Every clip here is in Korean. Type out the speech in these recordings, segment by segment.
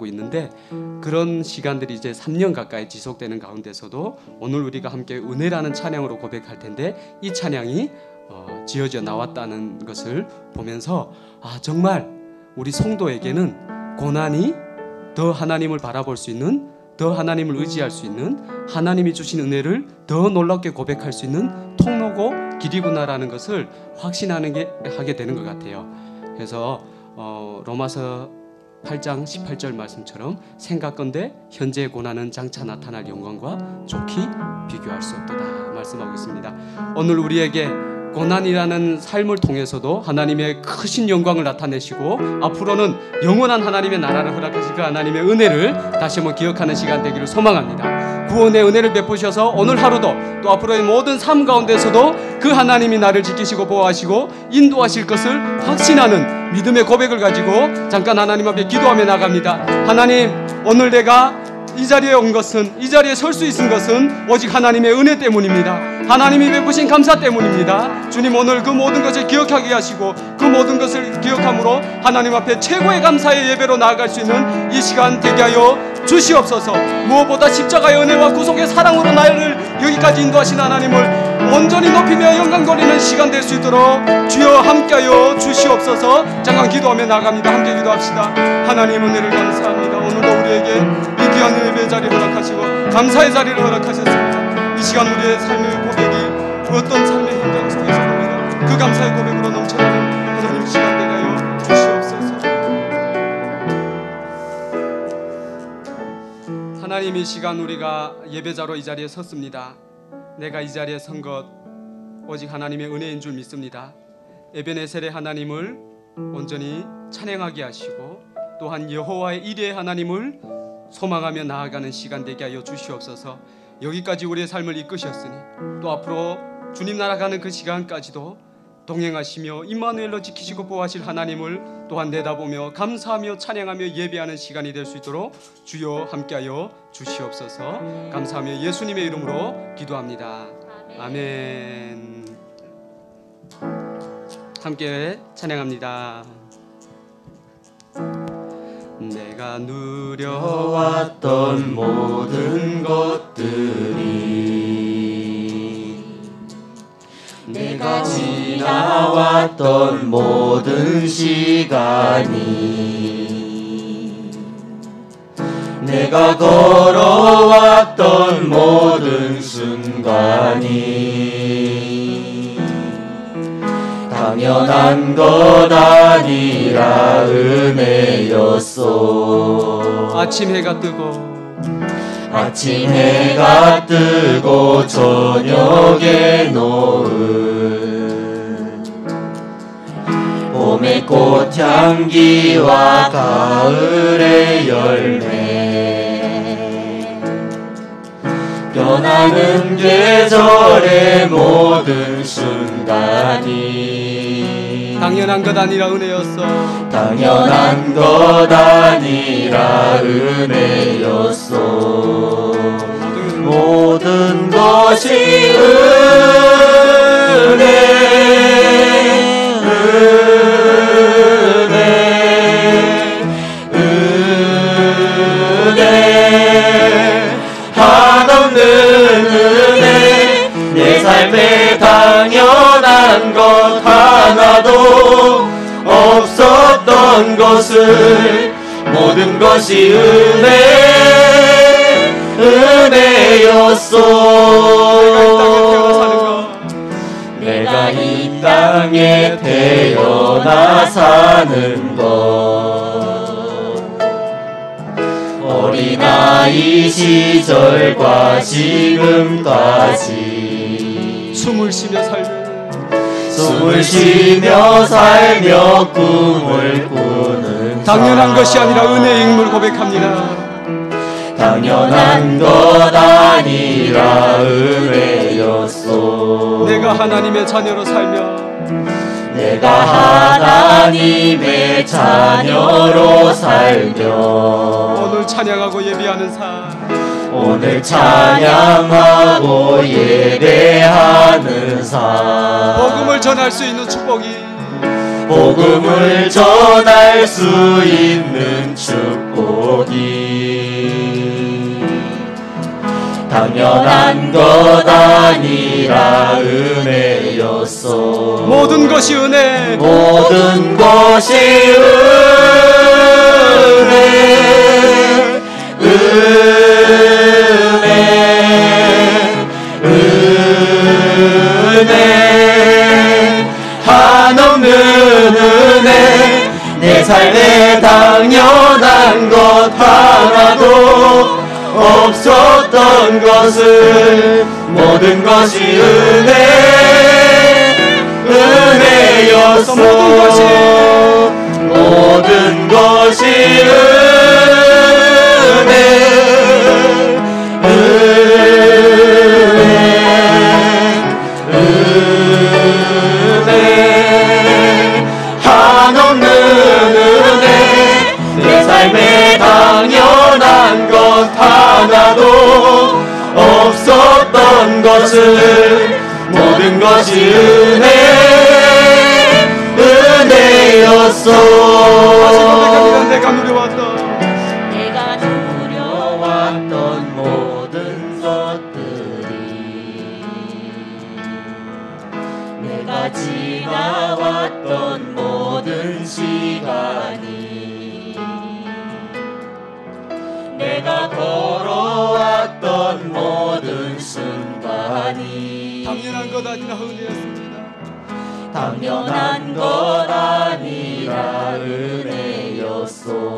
있는데 그런 시간들이 이제 3년 가까이 지속되는 가운데서도 오늘 우리가 함께 은혜라는 찬양으로 고백할 텐데 이 찬양이 지어져 나왔다는 것을 보면서 정말 우리 성도에게는 고난이 더 하나님을 바라볼 수 있는, 더 하나님을 의지할 수 있는, 하나님이 주신 은혜를 더 놀랍게 고백할 수 있는 통로고 길이구나라는 것을 확신하게 되는 것 같아요. 그래서 로마서 8장 18절 말씀처럼 생각건대 현재의 고난은 장차 나타날 영광과 좋게 비교할 수 없도다 말씀하고 있습니다. 오늘 우리에게 고난이라는 삶을 통해서도 하나님의 크신 영광을 나타내시고 앞으로는 영원한 하나님의 나라를 허락하실 그 하나님의 은혜를 다시 한번 기억하는 시간 되기를 소망합니다. 구원의 은혜를 베푸셔서 오늘 하루도 또 앞으로의 모든 삶 가운데서도 그 하나님이 나를 지키시고 보호하시고 인도하실 것을 확신하는 믿음의 고백을 가지고 잠깐 하나님 앞에 기도하며 나갑니다. 하나님, 오늘 내가 이 자리에 온 것은, 이 자리에 설 수 있은 것은 오직 하나님의 은혜 때문입니다. 하나님이 베푸신 감사 때문입니다. 주님, 오늘 그 모든 것을 기억하게 하시고 그 모든 것을 기억함으로 하나님 앞에 최고의 감사의 예배로 나아갈 수 있는 이 시간 되게 하여 주시옵소서. 무엇보다 십자가의 은혜와 구속의 사랑으로 나를 여기까지 인도하신 하나님을 온전히 높이며 영광 돌리는 시간 될 수 있도록 주여 함께하여 주시옵소서. 잠깐 기도하며 나갑니다. 함께 기도합시다. 하나님, 은혜를 감사합니다. 오늘도 우리에게 이 귀한 예배 자리를 허락하시고 감사의 자리를 허락하셨습니다. 이 시간 우리의 삶의 고백이 어떤 삶의 현장 속에서입니다. 그 감사의 고백으로 넘쳐나는 하나님 시간 되게 하여 주시옵소서. 하나님, 이 시간 우리가 예배자로 이 자리에 섰습니다. 내가 이 자리에 선 것 오직 하나님의 은혜인 줄 믿습니다. 에베네셀의 하나님을 온전히 찬양하게 하시고 또한 여호와의 이레의 하나님을 소망하며 나아가는 시간 되게 하여 주시옵소서. 여기까지 우리의 삶을 이끄셨으니 또 앞으로 주님 나라 가는 그 시간까지도 동행하시며 임마누엘로 지키시고 보호하실 하나님을 또한 내다보며 감사하며 찬양하며 예배하는 시간이 될 수 있도록 주여 함께하여 주시옵소서. 감사하며 예수님의 이름으로 기도합니다. 아멘. 함께 찬양합니다. 내가 누려왔던 모든 것들이, 내가 지나왔던 모든 시간이, 내가 걸어왔던 모든 순간이 당연한 것 아니라 은혜였소. 아침 해가 뜨고 저녁에 노을, 봄의 꽃향기와 가을의 열매, 변하는 계절의 모든 순간이 당연한 것 아니라 은혜였어. 당연한 것 아니라 은혜였어. 모든 것이 은혜, 한없는 은혜. 내 삶에 당연한 것 하나도 없었던 것을 모든 것이 은혜였소. 내가 이 땅에 태어나 사는 것, 어린아이 시절과 지금까지 숨을 쉬며 살며 꿈을 꾸는 당연한 것이 아니라 은혜의 인물 고백합니다. 당연한 것 아니라 은혜였소. 내가 하나님의 자녀로 살며, 내가 하나님의 자녀로 살며 오늘 찬양하고 예배하는 삶, 오늘 찬양하고 예배하는 삶, 복음을 전할 수 있는 축복이 복음을 전할 수 있는 축복이 당연한 것 아니라 은혜였어. 모든 것이 은혜, 모든 것이 은혜, 은혜, 한없는 은혜. 내 삶에 당연한 것 하나도 없었던 것을 모든 것이 은혜였어. 모든 것이 은혜, 한없는 은혜. 내 삶에 당연한 것 하나도 없었던 것을 모든 것이 은혜였어. 내가 누려왔던 모든 것들이 내가 지나왔던 모든 시간이 내가 걸어왔던 모든 순간이 당연한 것 아니라 은혜였습니다. 당연한 것 아니라 은혜였어.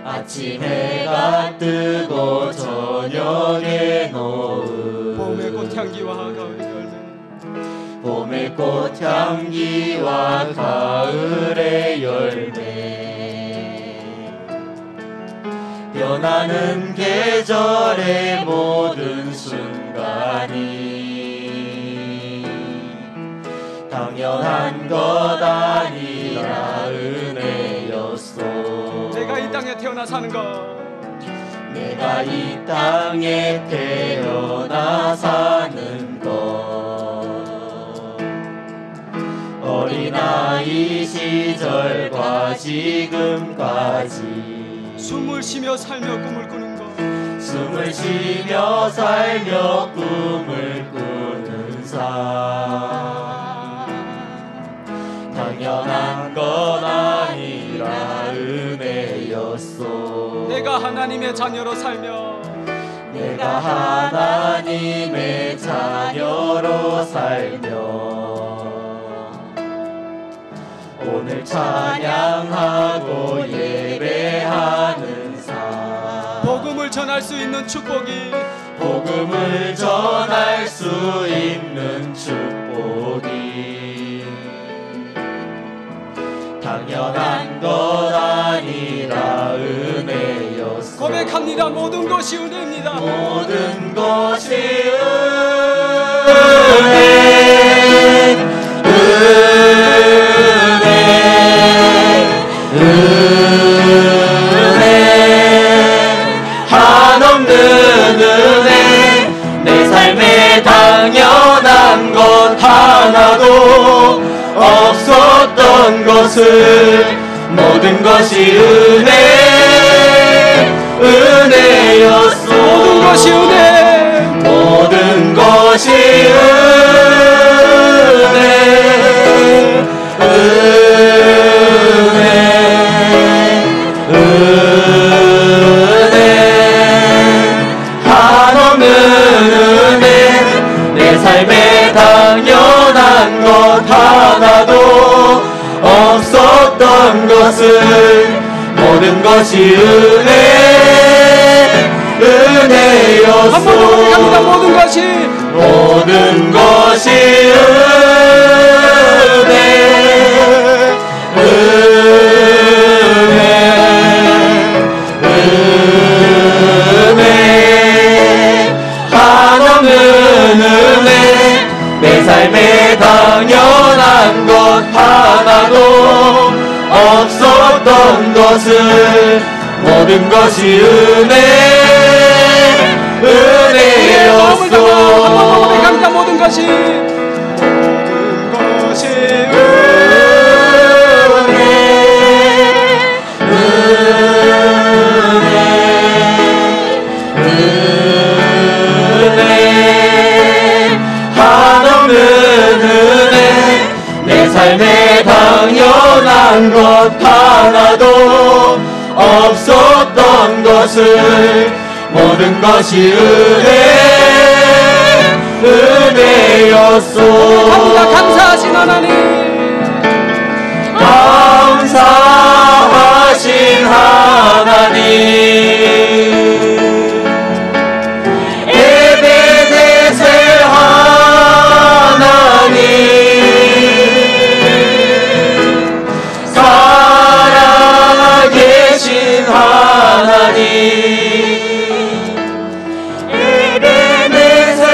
아침 해가 뜨고 저녁에 놓은 봄의 꽃향기와 가을의 열매, 봄의 꽃향기와 가을의 열매, 변하는 계절의 모든 순간이 당연한 것 아니라 은혜였어. 내가 이 땅에 태어나 사는 것, 내가 이 땅에 태어나 사는 것, 어린아이 시절과 지금까지 숨을 쉬며 살며 꿈을 꾸는 것, 숨을 쉬며 살며 꿈을 꾸는 삶, 당연한 건 아니라 은혜였어. 내가 하나님의 자녀로 살며 내가 하나님의 자녀로 살며 오늘 찬양하고 예배하는 삶, 복음을 전할 수 있는 축복이, 복음을 전할 수 있는 축복이 당연한 것 아니라 은혜였어. 고백합니다. 모든 것이 은혜입니다. 모든 것이 은혜, 한없는 은혜. 내 삶에 당연한 것 하나도 없었던 것을 모든 것이 은혜였어. 모든 것이 은혜, 모든 것이 은혜, 한없는 은혜. 내 삶에 당연한 것 하나도 없었던 것을 모든 것이 은혜였어. 한 번 더 고백합니다. 모든 것이, 모든 것이 은혜, 한없는 은혜. 내 삶에 당연한 것 하나도 없었던 것을 모든 것이 은혜였어. 한번 더 고백합니다. 모든 것이, 모든 없었던 것을 모든 것이 은혜였소. 감사합니다. 감사하신 하나님, 감사하신 하나님, 에베네셀 하나님, 살아계신 하나님, 에베네셀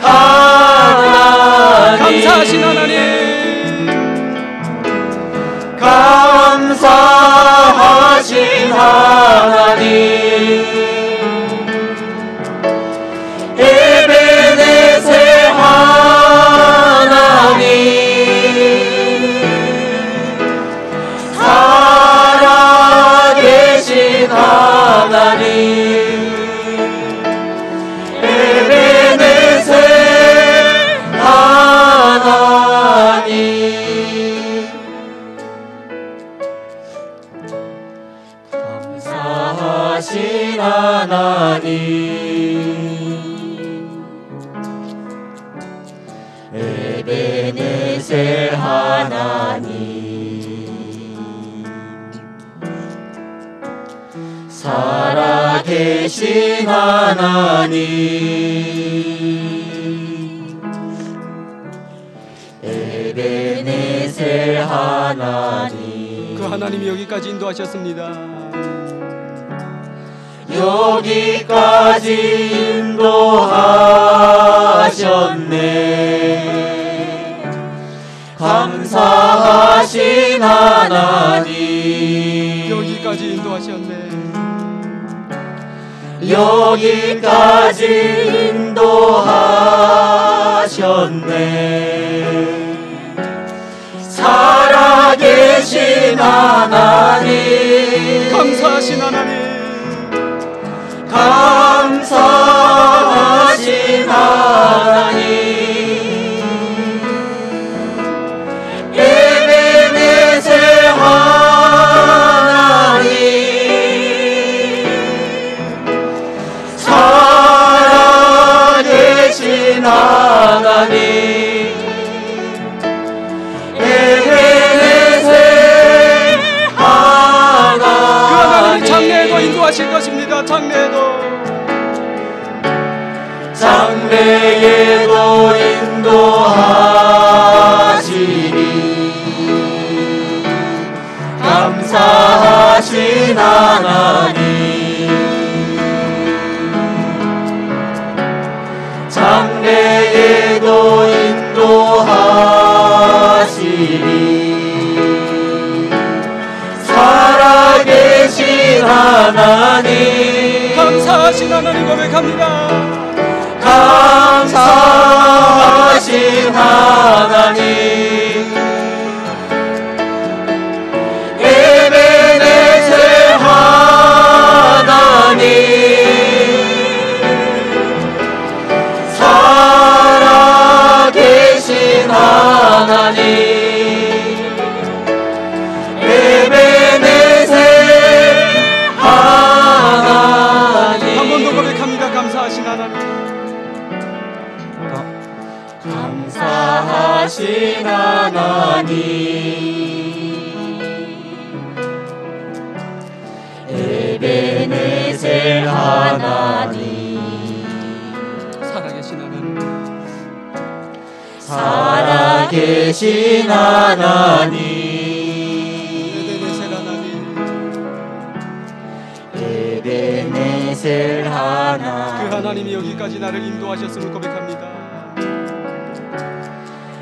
하나님, 감사하신 하나님, 감사하신 하나님, 에베네셀 하나님, 살아계신 하나님, 에베네셀 하나님. 감사하신 하나님, 에베네셀 하나님, 살아계신 하나님, 에베네셀 하나님. 그 하나님이 여기까지 인도하셨습니다. 여기까지 인도하셨네. 감사하신 하나님, 여기까지 인도하셨네. 여기까지 인도하셨네. 살아계신 하나님, 감사하신 하나님, 감사하신 하나님, 에베네셀 하나님, 살아계신 하나님, 에베네셀 하나님. 그 하나님이 장래에도 인도하실 것입니다. 장래에도, 장래에도 인도하시리. 감사하신 하나님, 장래에도 인도하시리. 살아계신 하나님, 감사하신 하나님 고백합니다. 감사하신 하나님, 에베네셀 하나님, 살아계신 하나님, 에베네셀 하나님. 한 번 더 고백합니다. 감사하신 하나님, 감사하신 하나님, 에베네셀 하나님, 살아계신 하나님, 살아계신 하나님, 에베네셀 하나님, 에베네셀 하나님. 그 하나님이 여기까지 나를 인도하셨음을 고백합니다.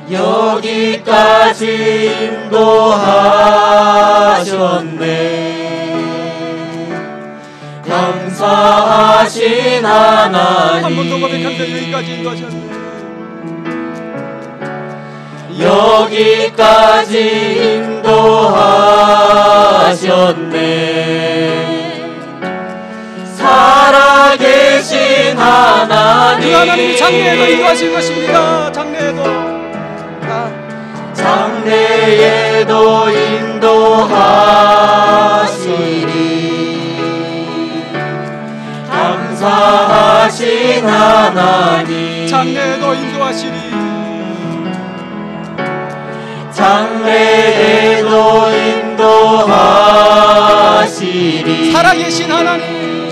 여기까지 인도하셨네. 감사하신 하나님, 한 번 더 고백합니다. 여기까지 인도하셨네. 여기까지 인도하셨네. 살아계신 하나님, 그 하나님이 장래에도 인도하실 것입니다. 장래에도, 장래에도 인도하시리. 인도하신 하나님 장래에도 인도하시리 장래에도 인도하시리 살아계신 하나님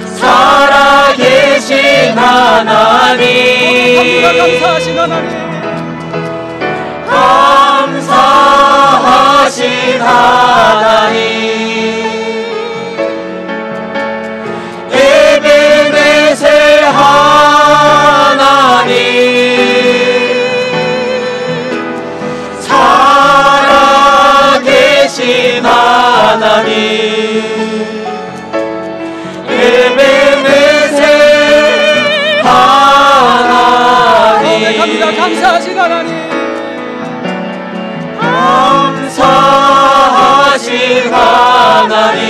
살아계신 하나님 감사하신 하나님 감사하신 하나님 에베네셀 하나님 살아계신 하나님 에베네셀 하나님 감사하신 하나님 감사하신 하나님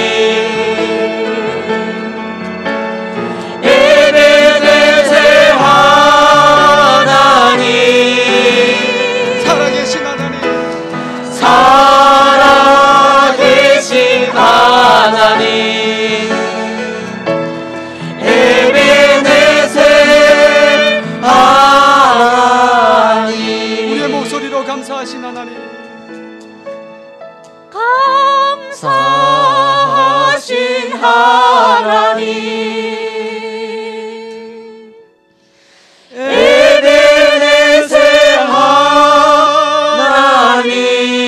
에베네셀 하나님 살아계신 하나님 살아계신 하나님 에베네셀 하나님 우리의 목소리로 감사하신 하나님 감사하신 하나님 에베네셀 하나님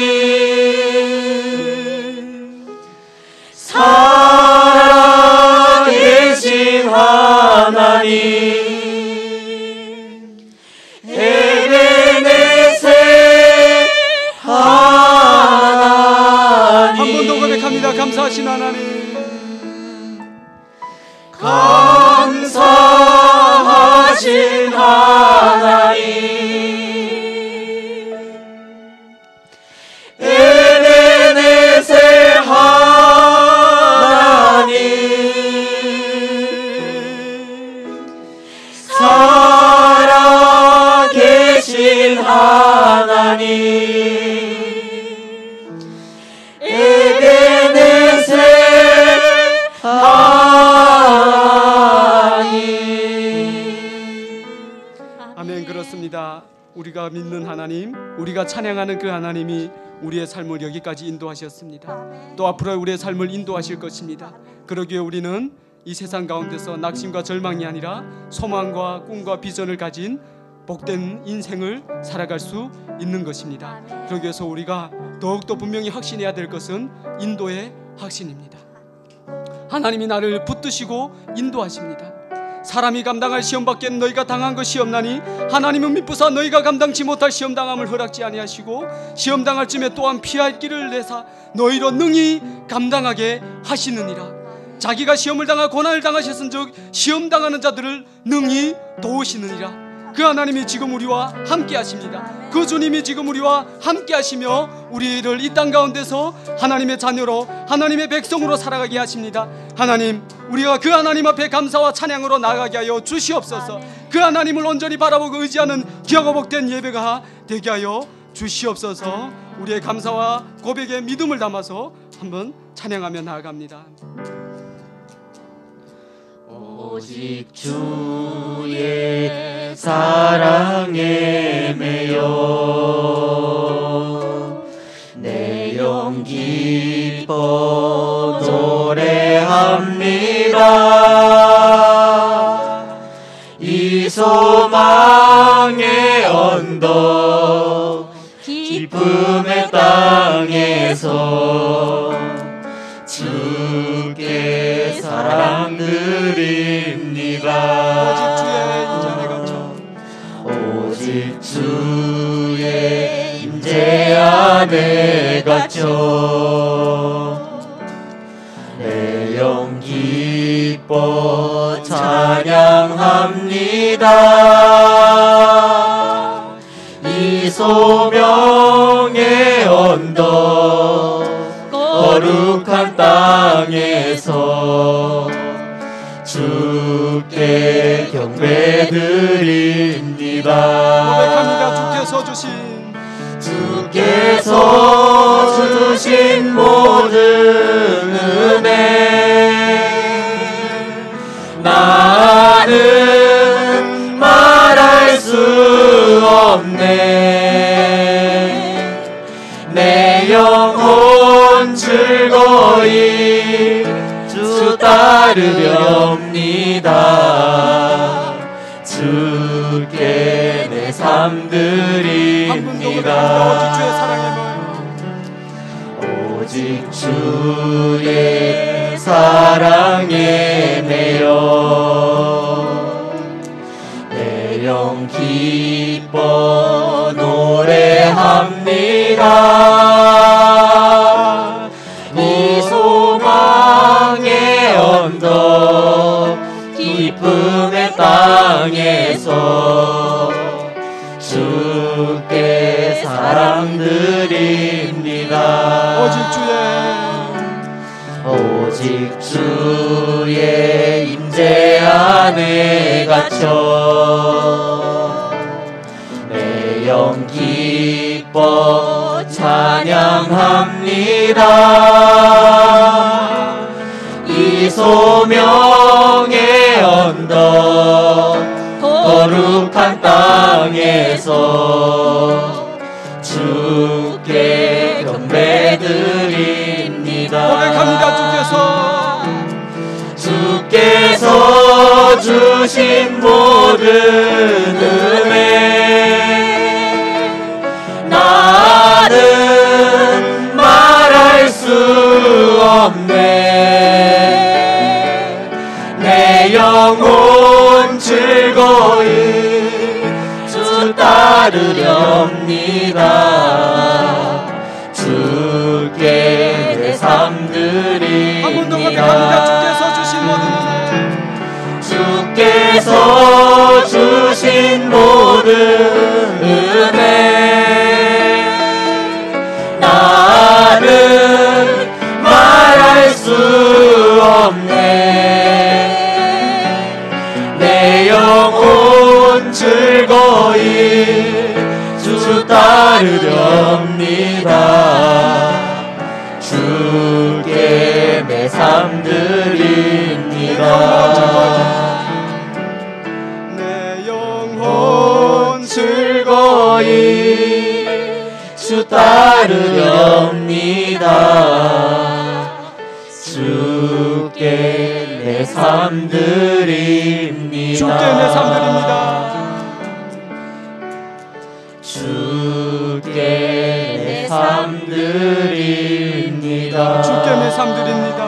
살아계신 하나님 에베네셀 하나님 한 번 더 고백합니다. 감사하신 하나님 감사하신 하나님 에베네셀 하나님 살아계신 하나님 에베네셀 하나님 아멘. 그렇습니다. 우리가 믿는 하나님, 우리가 찬양하는 그 하나님이 우리의 삶을 여기까지 인도하셨습니다. 또 앞으로 우리의 삶을 인도하실 것입니다. 그러기에 우리는 이 세상 가운데서 낙심과 절망이 아니라 소망과 꿈과 비전을 가진 복된 인생을 살아갈 수 있는 것입니다. 그러기 위해서 우리가 더욱더 분명히 확신해야 될 것은 인도의 확신입니다. 하나님이 나를 붙드시고 인도하십니다. 사람이 감당할 시험밖에 너희가 당한 것이 없나니 하나님은 미쁘사 너희가 감당치 못할 시험당함을 허락지 아니하시고 시험당할 쯤에 또한 피할 길을 내사 너희로 능히 감당하게 하시느니라. 자기가 시험을 당하 고난을 당하셨은즉 시험당하는 자들을 능히 도우시느니라. 그 하나님이 지금 우리와 함께 하십니다. 그 주님이 지금 우리와 함께 하시며 우리를 이 땅 가운데서 하나님의 자녀로 하나님의 백성으로 살아가게 하십니다. 하나님, 우리가 그 하나님 앞에 감사와 찬양으로 나아가게 하여 주시옵소서. 그 하나님을 온전히 바라보고 의지하는 기하고 복된 예배가 되게 하여 주시옵소서. 우리의 감사와 고백에 믿음을 담아서 한번 찬양하며 나아갑니다. 오직 주의 사랑에 매여 내 영 기뻐 노래합니다. 이 소망의 언덕 기쁨의 땅에서 주께 사랑 드립니다. 오직 주의 임재 안에 갇혀 내 영 기뻐 찬양합니다. 이 소명의 언덕 거룩한 땅에서 주께 경배드립니다. 고백합니다. 주께서 주신 모든 은혜 나는 내 영혼 즐거이 주 따르렵니다. 주께 내 삶 드립니다. 오직 주의 사랑에 매여 내 영 기뻐 노래합니다. 이 소망의 언덕 기쁨의 땅에서 주께 사랑 드립니다. 오직 주의 임재 안에 갇혀 내 영 기뻐 찬양합니다. 이 소명의 언덕 거룩한 땅에서 주께 경배드립니다. 고백합니다. 주께서 주신 모든 은혜 나는 말할 수 없네. 내 영혼 즐거이 주 따르렵니다. 주께 내 삶 드립니다. 한 번 더 고백합니다. 주께서 주신 모든 은혜 나는 말할 수 없네. 내 영혼 즐거이 주 따르렵니다. 주께 내 삶 드립니다. 내 영혼 즐거이 주 따르렵니다. 주께 내 삶 드립니다. 주께 내 삶 드립니다. 주께 내 삶 드립니다. 주께 내 삶 드립니다.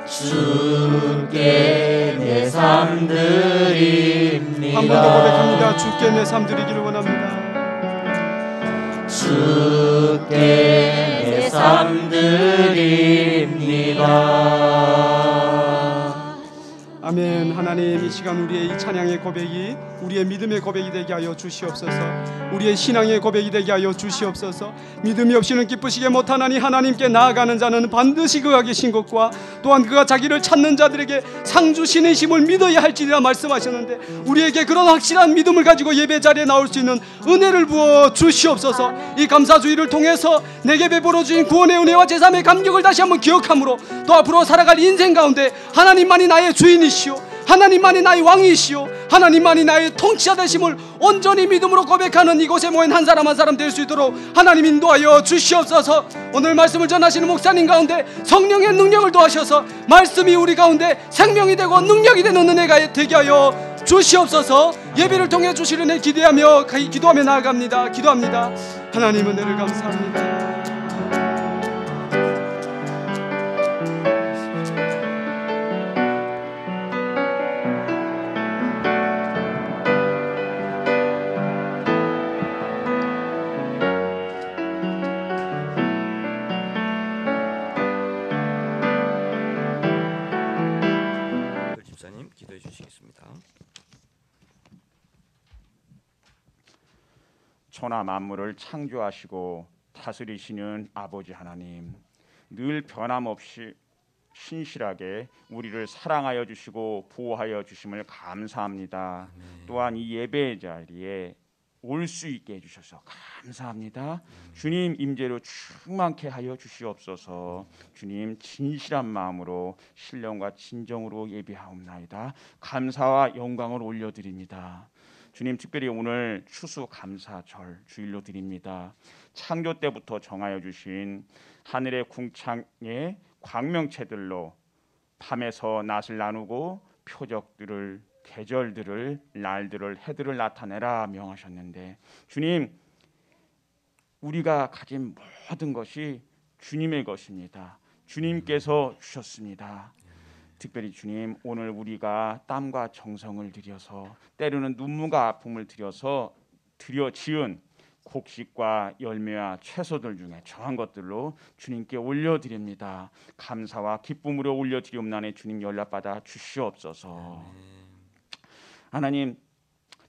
주께 내 삶 드립니다. 한 번 더 고백합니다. 주께 내 삶 드리기를 원합니다. 주께 내 삶 드립니다. 아멘. 하나님, 이 시간 우리의 이 찬양의 고백이 우리의 믿음의 고백이 되게 하여 주시옵소서. 우리의 신앙의 고백이 되게 하여 주시옵소서. 믿음이 없이는 기쁘시게 못하나니 하나님께 나아가는 자는 반드시 그가 계신 것과 또한 그가 자기를 찾는 자들에게 상 주시는 힘을 믿어야 할지니라 말씀하셨는데, 우리에게 그런 확실한 믿음을 가지고 예배 자리에 나올 수 있는 은혜를 부어 주시옵소서. 이 감사주의를 통해서 내게 베풀어 주신 구원의 은혜와 제3의 감격을 다시 한번 기억함으로 또 앞으로 살아갈 인생 가운데 하나님만이 나의 주인이시오, 하나님만이 나의 왕이시오, 하나님만이 나의 통치자 되심을 온전히 믿음으로 고백하는 이곳에 모인 한 사람 한 사람 될 수 있도록 하나님 인도하여 주시옵소서. 오늘 말씀을 전하시는 목사님 가운데 성령의 능력을 더하셔서 말씀이 우리 가운데 생명이 되고 능력이 되는 은혜가 되게 하여 주시옵소서. 예배를 통해 주실 은혜 기도하며 나아갑니다. 기도합니다. 하나님 은혜를 감사합니다. 집사님 기도해 주시겠습니다. 천하 만물을 창조하시고 다스리시는 아버지 하나님, 늘 변함없이 신실하게 우리를 사랑하여 주시고 보호하여 주심을 감사합니다. 또한 이 예배 자리에 올 수 있게 해주셔서 감사합니다. 주님 임재로 충만케 하여 주시옵소서. 주님 진실한 마음으로 신령과 진정으로 예배하옵나이다. 감사와 영광을 올려드립니다. 주님 특별히 오늘 추수감사절 주일로 드립니다. 창조 때부터 정하여 주신 하늘의 궁창의 광명체들로 밤에서 낮을 나누고 표적들을 계절들을 날들을 해들을 나타내라 명하셨는데 주님 우리가 가진 모든 것이 주님의 것입니다. 주님께서 주셨습니다. 특별히 주님 오늘 우리가 땀과 정성을 들여서 때로는 눈물과 아픔을 들여서 지은 곡식과 열매와 채소들 중에 정한 것들로 주님께 올려드립니다. 감사와 기쁨으로 올려드리옵나니 주님 연락받아 주시옵소서. 하나님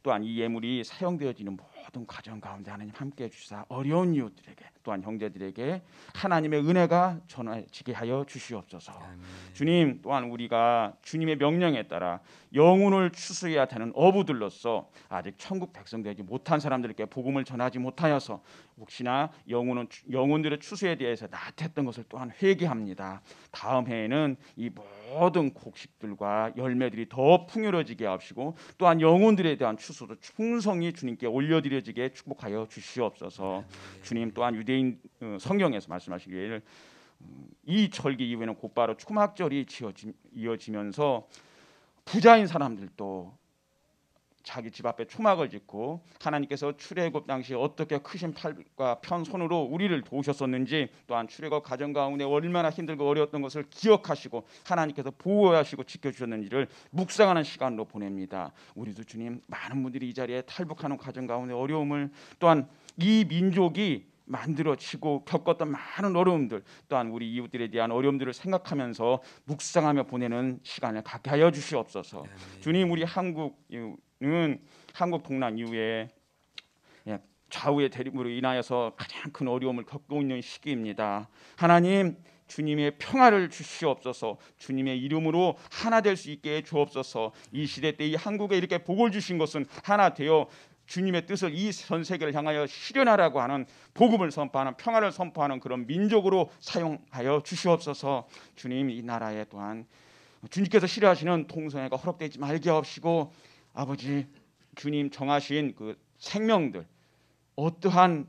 또한 이 예물이 사용되어지는 모든 과정 가운데 하나님 함께해 주시사 어려운 이웃들에게 또한 형제들에게 하나님의 은혜가 전해지게 하여 주시옵소서. 주님 또한 우리가 주님의 명령에 따라 영혼을 추수해야 되는 어부들로서 아직 천국 백성 되지 못한 사람들에게 복음을 전하지 못하여서 혹시나 영혼들의 추수에 대해서 나태했던 것을 또한 회개합니다. 다음 해에는 이 모든 곡식들과 열매들이 더 풍요로워지게 하시고 또한 영혼들에 대한 추수도 충성히 주님께 올려드려지게 축복하여 주시옵소서. 주님 또한 유대인 성경에서 말씀하시기를 이 절기 이후에는 곧바로 초막절이 이어지면서 부자인 사람들도 자기 집 앞에 초막을 짓고 하나님께서 출애굽 당시 어떻게 크신 팔과 편 손으로 우리를 도우셨었는지 또한 출애굽 가정 가운데 얼마나 힘들고 어려웠던 것을 기억하시고 하나님께서 보호하시고 지켜주셨는지를 묵상하는 시간으로 보냅니다. 우리도 주님 많은 분들이 이 자리에 탈북하는 가정 가운데 어려움을 또한 이 민족이 만들어지고 겪었던 많은 어려움들 또한 우리 이웃들에 대한 어려움들을 생각하면서 묵상하며 보내는 시간을 갖게 하여 주시옵소서. 주님 우리 한국은 한국 동란 이후에 좌우의 대립으로 인하여서 가장 큰 어려움을 겪고 있는 시기입니다. 하나님 주님의 평화를 주시옵소서. 주님의 이름으로 하나 될 수 있게 해 주옵소서. 이 시대 때 이 한국에 이렇게 복을 주신 것은 하나 되어 주님의 뜻을 이 전 세계를 향하여 실현하라고 하는 복음을 선포하는 평화를 선포하는 그런 민족으로 사용하여 주시옵소서. 주님 이 나라에 또한 주님께서 싫어하시는 동성애가 허락되지 말게 하옵시고 아버지 주님 정하신 그 생명들 어떠한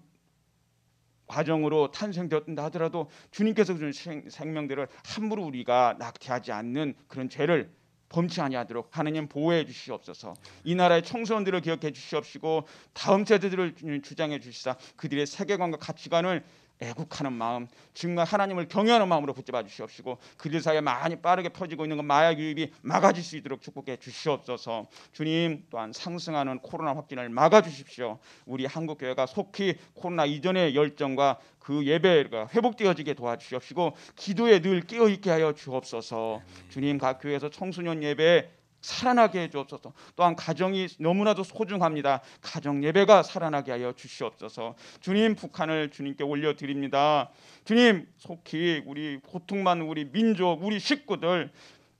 과정으로 탄생되었다 하더라도 주님께서 주신 생명들을 함부로 우리가 낙태하지 않는 그런 죄를 범치 아니하도록 하나님 보호해 주시옵소서. 이 나라의 청소년들을 기억해 주시옵시고 다음 세대들을 주장해 주시사 그들의 세계관과 가치관을 애국하는 마음 정말 하나님을 경외하는 마음으로 붙잡아 주시옵시고 그들 사이에 많이 빠르게 퍼지고 있는 그 마약 유입이 막아질 수 있도록 축복해 주시옵소서. 주님 또한 상승하는 코로나 확진을 막아 주십시오. 우리 한국교회가 속히 코로나 이전의 열정과 그 예배가 회복되어지게 도와주시옵시고 기도에 늘 깨어있게 하여 주옵소서. 주님 각 교회에서 청소년 예배 살아나게 해 주옵소서. 또한 가정이 너무나도 소중합니다. 가정 예배가 살아나게 하여 주시옵소서. 주님 북한을 주님께 올려드립니다. 주님 속히 우리 고통받는 우리 민족 우리 식구들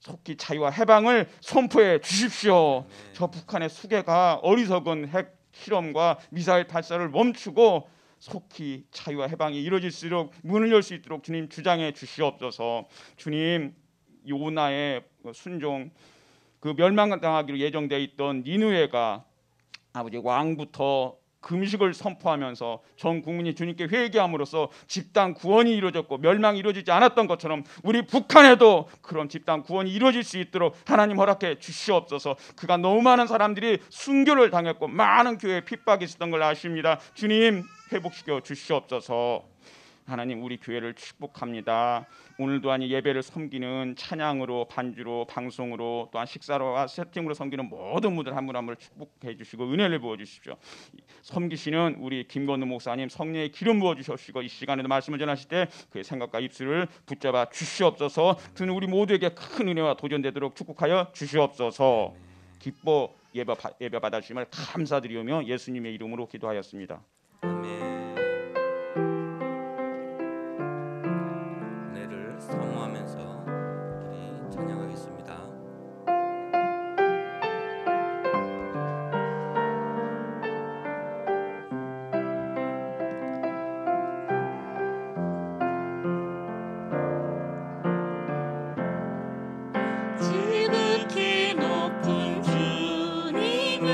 속히 자유와 해방을 선포해 주십시오. 저 북한의 수괴가 어리석은 핵 실험과 미사일 발사를 멈추고 속히 자유와 해방이 이루어질 수 있도록 문을 열 수 있도록 주님 주장해 주시옵소서. 주님 요나의 순종 그 멸망당하기로 예정되어 있던 니느웨가 아버지 왕부터 금식을 선포하면서 전 국민이 주님께 회개함으로써 집단 구원이 이루어졌고 멸망이 이루어지지 않았던 것처럼 우리 북한에도 그런 집단 구원이 이루어질 수 있도록 하나님 허락해 주시옵소서. 그가 너무 많은 사람들이 순교를 당했고 많은 교회에 핍박이 있었던 걸 아십니다. 주님 회복시켜 주시옵소서. 하나님 우리 교회를 축복합니다. 오늘도 아니 예배를 섬기는 찬양으로 반주로 방송으로 또한 식사로와 세팅으로 섬기는 모든 분들 한 분 한 분을 축복해 주시고 은혜를 부어 주십시오. 섬기시는 우리 김건우 목사님 성령의 기름 부어 주시옵시고 이 시간에도 말씀을 전하실 때 그의 생각과 입술을 붙잡아 주시옵소서. 듣는 우리 모두에게 큰 은혜와 도전되도록 축복하여 주시옵소서. 기뻐 예배 받아주심을 감사드리며 예수님의 이름으로 기도하였습니다. 아멘. 사모하면서 우리 찬양하겠습니다. 지극히 높은 주님을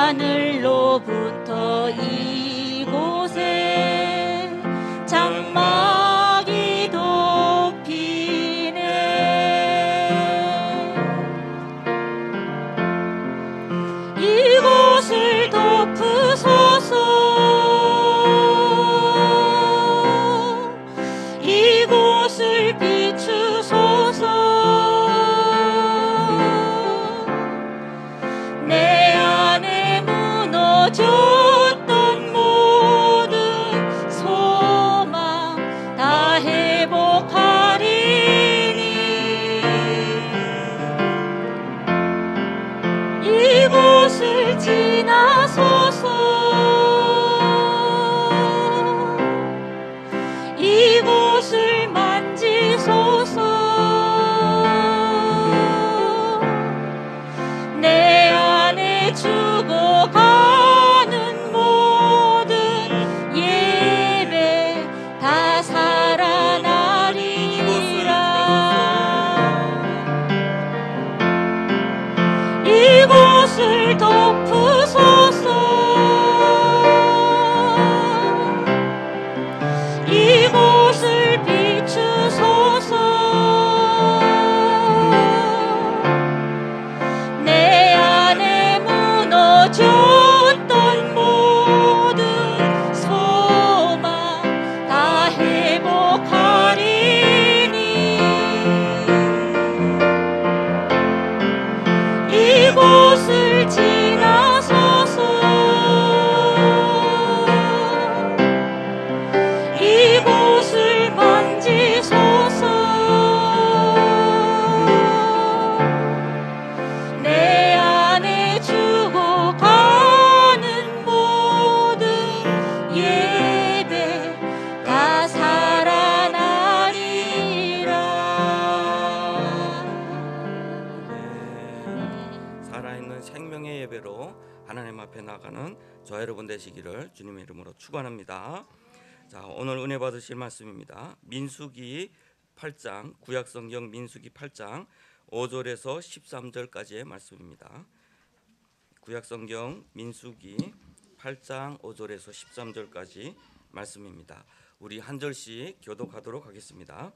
하늘로부터 이곳에 장막이 덮이네. 이곳을 덮으소서. 이곳을 비추소서. 내 안에 무너졌던 모든 소망 다 회복하리니. 이곳을 지나소서. 이곳을 만지소서. 내 안에 죽어가는 모든 예배 다 살아나리라. 이곳을 덮으소서. 이곳을 비추소서. 내 안에 무너졌던 모든 소망 다 회복하리니. 이곳을 지나소서. 이곳을 만지소서. 내 안에 죽어가는 모든 예배 다 살아나리라. 살아있는 생명의 예배로 하나님 앞에 나가는 저와 여러분 되시기를 주님의 이름으로 축원합니다. 자, 오늘 은혜 받으실 말씀입니다. 민수기 8장, 구약성경 민수기 8장 5절에서 13절까지의 말씀입니다. 구약성경 민수기 8장 5절에서 13절까지 말씀입니다. 우리 한 절씩 교독하도록 하겠습니다.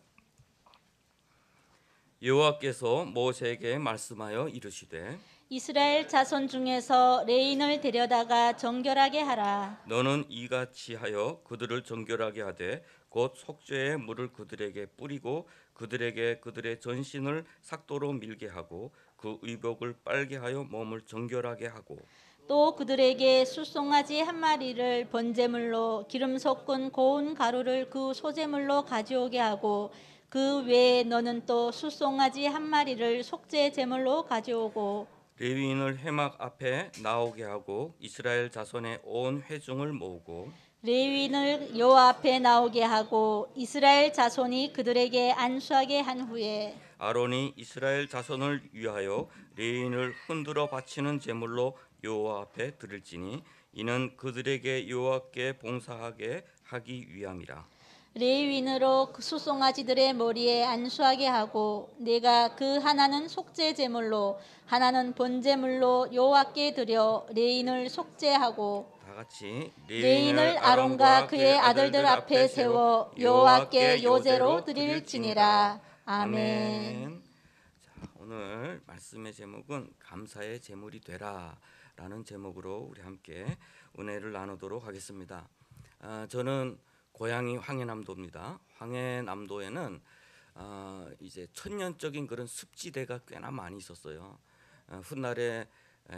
여호와께서 모세에게 말씀하여 이르시되 이스라엘 자손 중에서 레인을 데려다가 정결하게 하라. 너는 이같이 하여 그들을 정결하게 하되 곧 속죄의 물을 그들에게 뿌리고 그들에게 그들의 전신을 삭도로 밀게 하고 그 의복을 빨게 하여 몸을 정결하게 하고 또 그들에게 숫송아지 한 마리를 번제물로 기름 섞은 고운 가루를 그 소제물로 가져오게 하고 그 외에 너는 또 숫송아지 한 마리를 속죄 제물로 가져오고 레위인을 회막 앞에 나오게 하고 이스라엘 자손의 온 회중을 모으고 레위인을 여호와 앞에 나오게 하고 이스라엘 자손이 그들에게 안수하게 한 후에 아론이 이스라엘 자손을 위하여 레위인을 흔들어 바치는 제물로 여호와 앞에 드릴지니 이는 그들에게 여호와께 봉사하게 하기 위함이라. 레위인으로 그 숫송아지들의 머리에 안수하게 하고 내가 그 하나는 속죄 제물로 하나는 번제물로 여호와께 드려 레위인을 속죄하고 다 같이 레위인을 아론과 그의 아들들 앞에 세워 여호와께 요제로 드릴지니라. 아멘. 자, 오늘 말씀의 제목은 감사의 제물이 되라라는 제목으로 우리 함께 은혜를 나누도록 하겠습니다. 저는 고향이 황해남도입니다. 황해남도에는 이제 천년적인 그런 습지대가 꽤나 많이 있었어요. 훗날에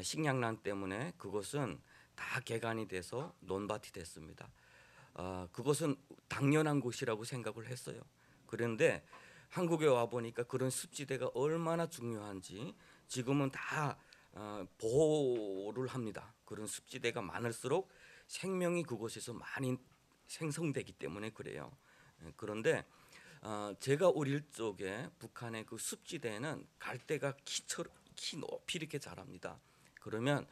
식량난 때문에 그것은 다 개간이 돼서 논밭이 됐습니다. 그것은 당연한 곳이라고 생각을 했어요. 그런데 한국에 와 보니까 그런 습지대가 얼마나 중요한지 지금은 다 보호를 합니다. 그런 습지대가 많을수록 생명이 그곳에서 많이 생성되기 때문에 그래요. 그런데 제가 어릴 적에 북한의 그 습지대에는 갈대가 키 높이 이렇게 자랍니다. 그러면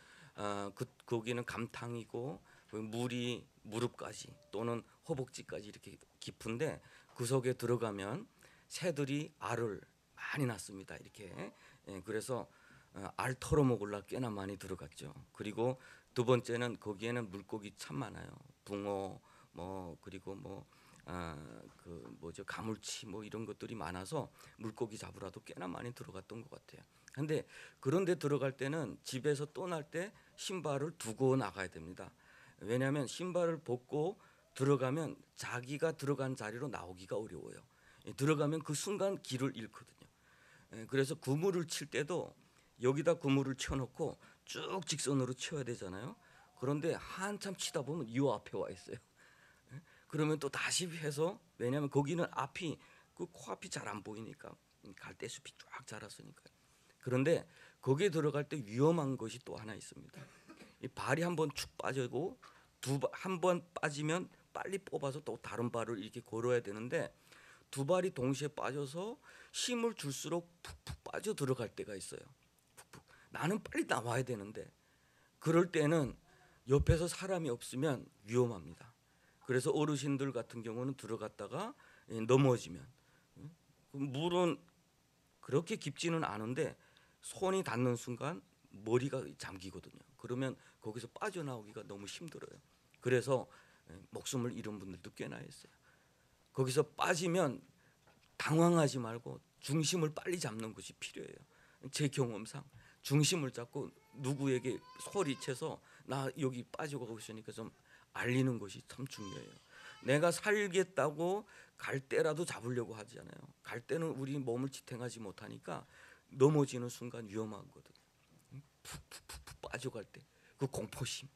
거기는 감탕이고 물이 무릎까지 또는 허벅지까지 이렇게 깊은데 그 속에 들어가면 새들이 알을 많이 낳습니다. 이렇게 그래서 알 털어먹으려 꽤나 많이 들어갔죠. 그리고 두 번째는 거기에는 물고기 참 많아요. 붕어 뭐 그리고 그 뭐죠 가물치 뭐 이런 것들이 많아서 물고기 잡으라도 꽤나 많이 들어갔던 것 같아요. 근데 그런데 들어갈 때는 집에서 떠날 때 신발을 두고 나가야 됩니다. 왜냐하면 신발을 벗고 들어가면 자기가 들어간 자리로 나오기가 어려워요. 들어가면 그 순간 길을 잃거든요. 그래서 그물을 칠 때도 여기다 그물을 쳐놓고 쭉 직선으로 쳐야 되잖아요. 그런데 한참 치다 보면 이 앞에 와 있어요. 그러면 또 다시 해서 왜냐하면 거기는 앞이 그 코앞이 잘 안 보이니까 갈대숲이 쫙 자랐으니까요. 그런데 거기에 들어갈 때 위험한 것이 또 하나 있습니다. 이 발이 한번 축 빠지고 한 번 빠지면 빨리 뽑아서 또 다른 발을 이렇게 걸어야 되는데 두 발이 동시에 빠져서 힘을 줄수록 푹푹 빠져 들어갈 때가 있어요. 푹푹. 나는 빨리 나와야 되는데 그럴 때는 옆에서 사람이 없으면 위험합니다. 그래서 어르신들 같은 경우는 들어갔다가 넘어지면 물은 그렇게 깊지는 않은데 손이 닿는 순간 머리가 잠기거든요. 그러면 거기서 빠져나오기가 너무 힘들어요. 그래서 목숨을 잃은 분들도 꽤나 있어요. 거기서 빠지면 당황하지 말고 중심을 빨리 잡는 것이 필요해요. 제 경험상 중심을 잡고 누구에게 소리쳐서 나 여기 빠지고 가고 있으니까 좀 알리는 것이 참 중요해요. 내가 살겠다고 갈대라도 잡으려고 하지 않아요. 갈대는 우리 몸을 지탱하지 못하니까 넘어지는 순간 위험하거든요. 푹푹푹 빠져갈 때 그 공포심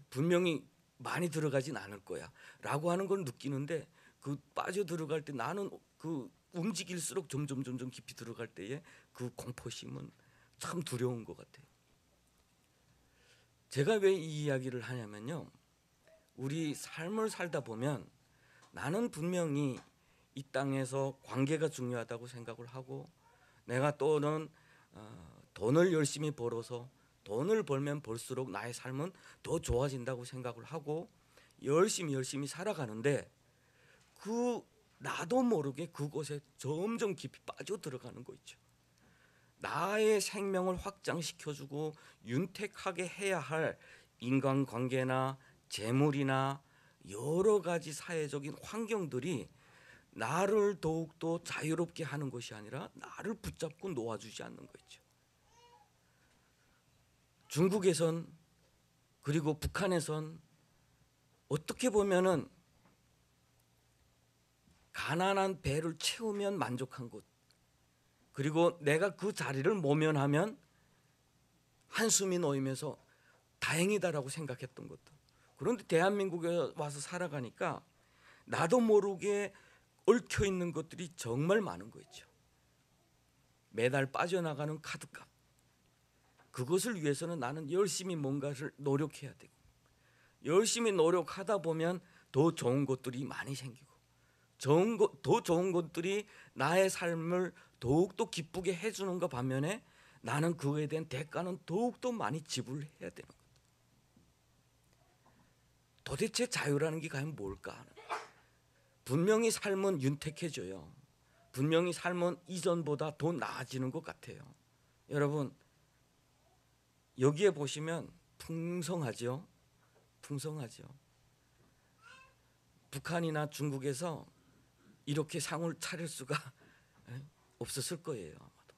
분명히 많이 들어가진 않을 거야 라고 하는 걸 느끼는데 그 빠져 들어갈 때 나는 그 움직일수록 점점 깊이 들어갈 때에 그 공포심은 참 두려운 것 같아요. 제가 왜 이 이야기를 하냐면요, 우리 삶을 살다 보면 나는 분명히 이 땅에서 관계가 중요하다고 생각을 하고 내가 또는 돈을 열심히 벌어서 돈을 벌면 벌수록 나의 삶은 더 좋아진다고 생각을 하고 열심히 살아가는데 그 나도 모르게 그곳에 점점 깊이 빠져 들어가는 거 있죠. 나의 생명을 확장시켜주고 윤택하게 해야 할 인간관계나 재물이나 여러 가지 사회적인 환경들이 나를 더욱더 자유롭게 하는 것이 아니라 나를 붙잡고 놓아주지 않는 거 있죠. 중국에선 그리고 북한에선 어떻게 보면은 가난한 배를 채우면 만족한 곳, 그리고 내가 그 자리를 모면하면 한숨이 놓이면서 다행이다라고 생각했던 것도. 그런데 대한민국에 와서 살아가니까 나도 모르게 얽혀 있는 것들이 정말 많은 거 있죠. 매달 빠져나가는 카드값, 그것을 위해서는 나는 열심히 뭔가를 노력해야 되고 열심히 노력하다 보면 더 좋은 것들이 많이 생기고 더 좋은 것들이 나의 삶을 더욱더 기쁘게 해주는 것 반면에 나는 그거에 대한 대가는 더욱더 많이 지불해야 되는 거예요. 도대체 자유라는 게 과연 뭘까? 분명히 삶은 윤택해져요. 분명히 삶은 이전보다 더 나아지는 것 같아요. 여러분 여기에 보시면 풍성하죠. 풍성하죠. 북한이나 중국에서 이렇게 상을 차릴 수가 없었을 거예요. 아마도.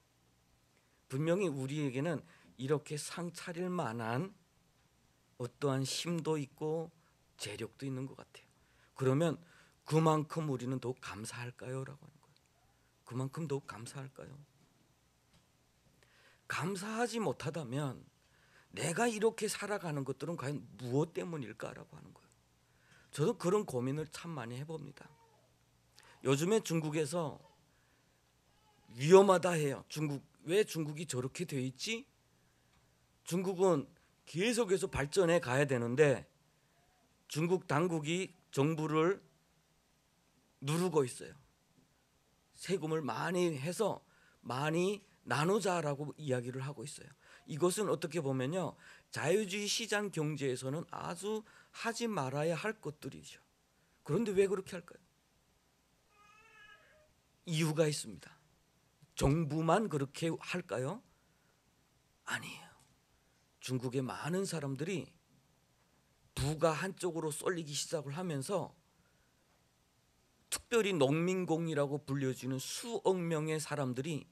분명히 우리에게는 이렇게 상 차릴 만한 어떠한 힘도 있고 재력도 있는 것 같아요. 그러면 그만큼 우리는 더욱 감사할까요? 라고 하는 거예요. 그만큼 더욱 감사할까요? 감사하지 못하다면 내가 이렇게 살아가는 것들은 과연 무엇 때문일까라고 하는 거예요. 저도 그런 고민을 참 많이 해봅니다. 요즘에 중국에서 위험하다 해요. 왜 중국이 저렇게 돼 있지? 중국은 계속해서 발전해 가야 되는데 중국 당국이 정부를 누르고 있어요. 세금을 많이 해서 많이 나누자라고 이야기를 하고 있어요. 이것은 어떻게 보면요, 자유주의 시장 경제에서는 아주 하지 말아야 할 것들이죠. 그런데 왜 그렇게 할까요? 이유가 있습니다. 정부만 그렇게 할까요? 아니에요. 중국의 많은 사람들이 부가 한쪽으로 쏠리기 시작을 하면서 특별히 농민공이라고 불려지는 수억 명의 사람들이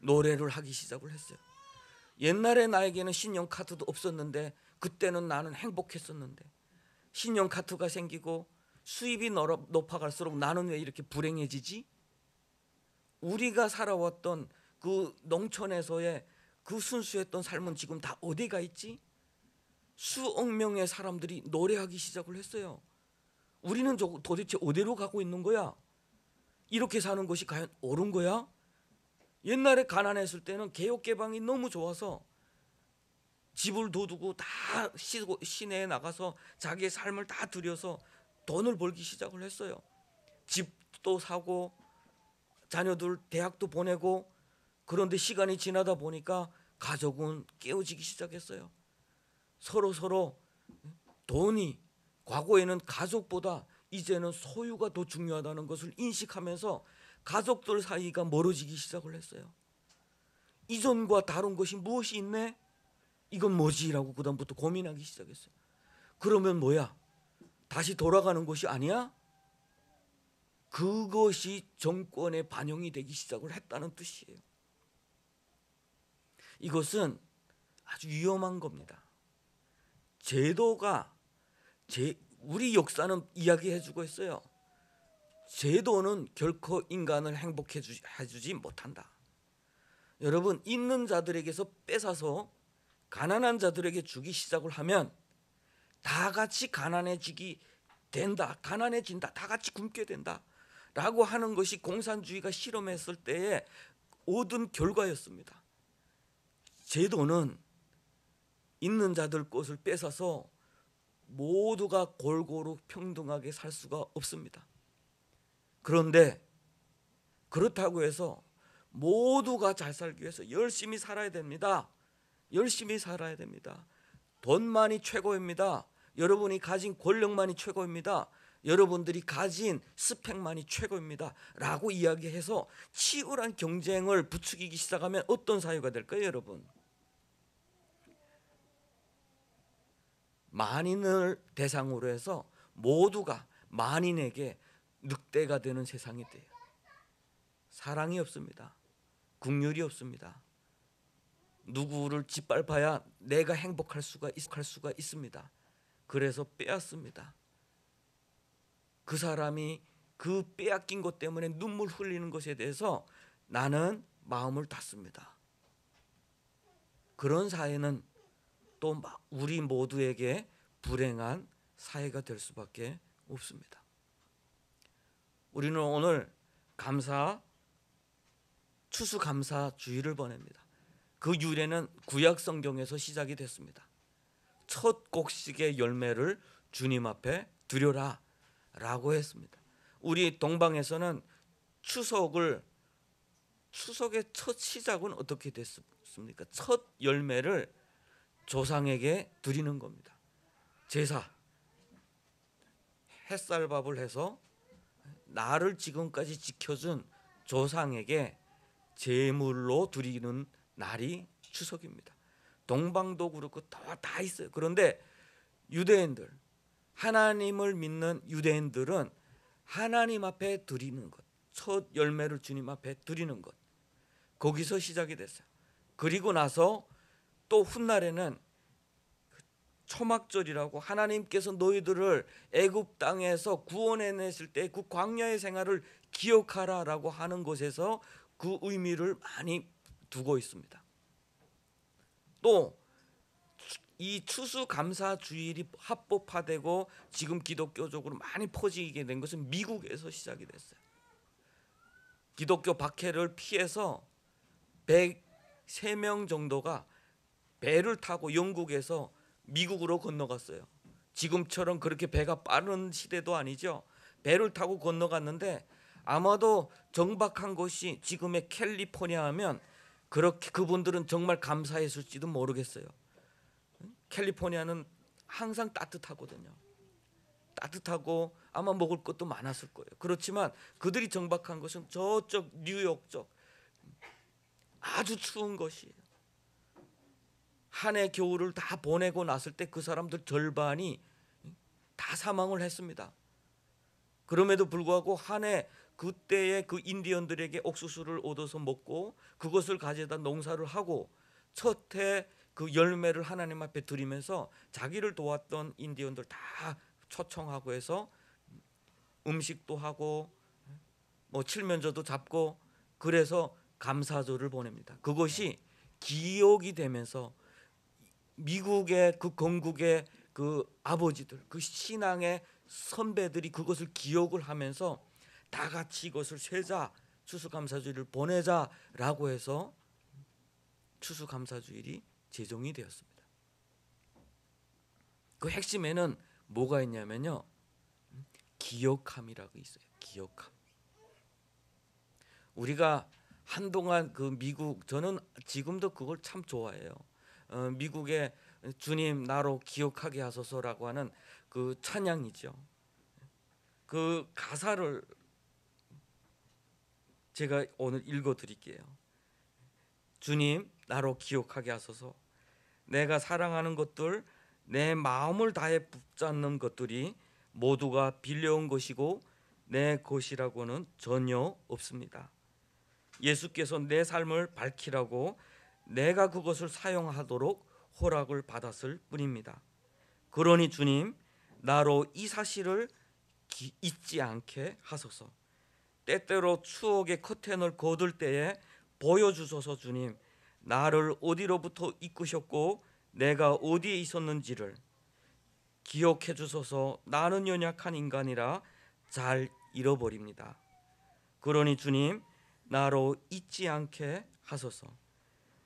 노래를 하기 시작을 했어요. 옛날에 나에게는 신용카드도 없었는데 그때는 나는 행복했었는데 신용카드가 생기고 수입이 높아갈수록 나는 왜 이렇게 불행해지지? 우리가 살아왔던 그 농촌에서의 그 순수했던 삶은 지금 다 어디가 있지? 수억 명의 사람들이 노래하기 시작을 했어요. 우리는 도대체 어디로 가고 있는 거야? 이렇게 사는 것이 과연 옳은 거야? 옛날에 가난했을 때는 개혁 개방이 너무 좋아서 집을 둬두고 다 시내에 나가서 자기의 삶을 다 들여서 돈을 벌기 시작을 했어요. 집도 사고 자녀들 대학도 보내고. 그런데 시간이 지나다 보니까 가족은 깨어지기 시작했어요. 서로 돈이, 과거에는 가족보다 이제는 소유가 더 중요하다는 것을 인식하면서 가족들 사이가 멀어지기 시작을 했어요. 이전과 다른 것이 무엇이 있네? 이건 뭐지라고 그다음부터 고민하기 시작했어요. 그러면 뭐야? 다시 돌아가는 것이 아니야? 그것이 정권에 반영이 되기 시작을 했다는 뜻이에요. 이것은 아주 위험한 겁니다. 제도가 우리 역사는 이야기해주고 있어요. 제도는 결코 인간을 행복해주지 못한다. 여러분, 있는 자들에게서 뺏어서 가난한 자들에게 주기 시작을 하면 다 같이 가난해지기 된다, 가난해진다, 다 같이 굶게 된다 라고 하는 것이 공산주의가 실험했을 때에 얻은 결과였습니다. 제도는 있는 자들 것을 뺏어서 모두가 골고루 평등하게 살 수가 없습니다. 그런데 그렇다고 해서 모두가 잘 살기 위해서 열심히 살아야 됩니다. 열심히 살아야 됩니다. 돈만이 최고입니다. 여러분이 가진 권력만이 최고입니다. 여러분들이 가진 스펙만이 최고입니다 라고 이야기해서 치열한 경쟁을 부추기기 시작하면 어떤 사회가 될까요, 여러분? 만인을 대상으로 해서 모두가 만인에게 늑대가 되는 세상이 돼요. 사랑이 없습니다. 긍휼이 없습니다. 누구를 짓밟아야 내가 행복할 수가 있습니다. 그래서 빼앗습니다. 그 사람이 그 빼앗긴 것 때문에 눈물 흘리는 것에 대해서 나는 마음을 닫습니다. 그런 사회는 또 우리 모두에게 불행한 사회가 될 수밖에 없습니다. 우리는 오늘 추수감사주의를 보냅니다. 그 유래는 구약 성경에서 시작이 됐습니다. 첫 곡식의 열매를 주님 앞에 드려라 라고 했습니다. 우리 동방에서는 추석의 첫 시작은 어떻게 됐습니까? 첫 열매를 조상에게 드리는 겁니다. 제사, 햇살밥을 해서 나를 지금까지 지켜준 조상에게 제물로 드리는 날이 추석입니다. 동방도 그렇고 다 있어요. 그런데 유대인들, 하나님을 믿는 유대인들은 하나님 앞에 드리는 것, 첫 열매를 주님 앞에 드리는 것, 거기서 시작이 됐어요. 그리고 나서 또 훗날에는 초막절이라고 하나님께서 너희들을 애굽 땅에서 구원해냈을 때 그 광야의 생활을 기억하라라고 하는 것에서 그 의미를 많이 두고 있습니다. 또 이 추수감사주일이 합법화되고 지금 기독교적으로 많이 퍼지게 된 것은 미국에서 시작이 됐어요. 기독교 박해를 피해서 103명 정도가 배를 타고 영국에서 미국으로 건너갔어요. 지금처럼 그렇게 배가 빠른 시대도 아니죠. 배를 타고 건너갔는데 아마도 정박한 곳이 지금의 캘리포니아 하면 그렇게 그분들은 정말 감사했을지도 모르겠어요. 캘리포니아는 항상 따뜻하거든요. 따뜻하고 아마 먹을 것도 많았을 거예요. 그렇지만 그들이 정박한 것은 저쪽 뉴욕 쪽 아주 추운 것이에요. 한 해 겨울을 다 보내고 났을 때 그 사람들 절반이 다 사망을 했습니다. 그럼에도 불구하고 한 해 그때의 그 인디언들에게 옥수수를 얻어서 먹고 그것을 가져다 농사를 하고 첫 해 그 열매를 하나님 앞에 드리면서 자기를 도왔던 인디언들 다 초청하고 해서 음식도 하고 뭐 칠면조도 잡고 그래서 감사절을 보냅니다. 그것이 기억이 되면서 미국의 그 건국의 그 아버지들, 그 신앙의 선배들이 그것을 기억을 하면서 다 같이 이것을 세자, 추수감사주일을 보내자라고 해서 추수감사주일이 제정이 되었습니다. 그 핵심에는 뭐가 있냐면요, 기억함이라고 있어요. 기억함. 우리가 한동안 그 미국, 저는 지금도 그걸 참 좋아해요. 미국의 주님 나로 기억하게 하소서라고 하는 그 찬양이죠. 그 가사를 제가 오늘 읽어드릴게요. 주님 나로 기억하게 하소서. 내가 사랑하는 것들, 내 마음을 다해 붙잡는 것들이 모두가 빌려온 것이고 내 것이라고는 전혀 없습니다. 예수께서 내 삶을 밝히라고 내가 그것을 사용하도록 허락을 받았을 뿐입니다. 그러니 주님 나로 이 사실을 잊지 않게 하소서. 때때로 추억의 커튼을 거둘 때에 보여주소서. 주님 나를 어디로부터 이끄셨고 내가 어디에 있었는지를 기억해 주소서. 나는 연약한 인간이라 잘 잃어버립니다. 그러니 주님 나로 잊지 않게 하소서.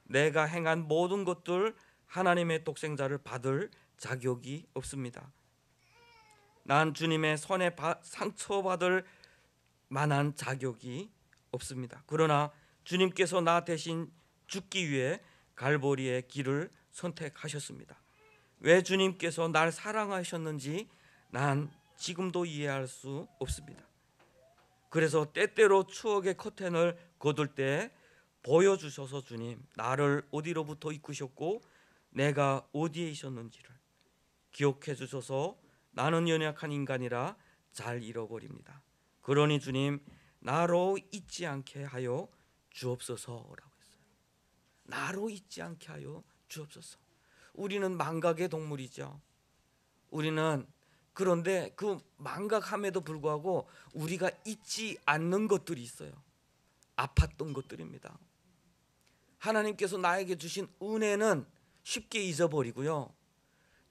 내가 행한 모든 것들 하나님의 독생자를 받을 자격이 없습니다. 난 주님의 손에 상처받을 만한 자격이 없습니다. 그러나 주님께서 나 대신 죽기 위해 갈보리의 길을 선택하셨습니다. 왜 주님께서 날 사랑하셨는지 난 지금도 이해할 수 없습니다. 그래서 때때로 추억의 커튼을 거둘 때 보여주셔서 주님 나를 어디로부터 이끄셨고 내가 어디에 있었는지를 기억해 주셔서 나는 연약한 인간이라 잘 잃어버립니다. 그러니 주님 나로 잊지 않게 하여 주옵소서라고 했어요. 나로 잊지 않게 하여 주옵소서. 우리는 망각의 동물이죠. 우리는 그런데 그 망각함에도 불구하고 우리가 잊지 않는 것들이 있어요. 아팠던 것들입니다. 하나님께서 나에게 주신 은혜는 쉽게 잊어버리고요.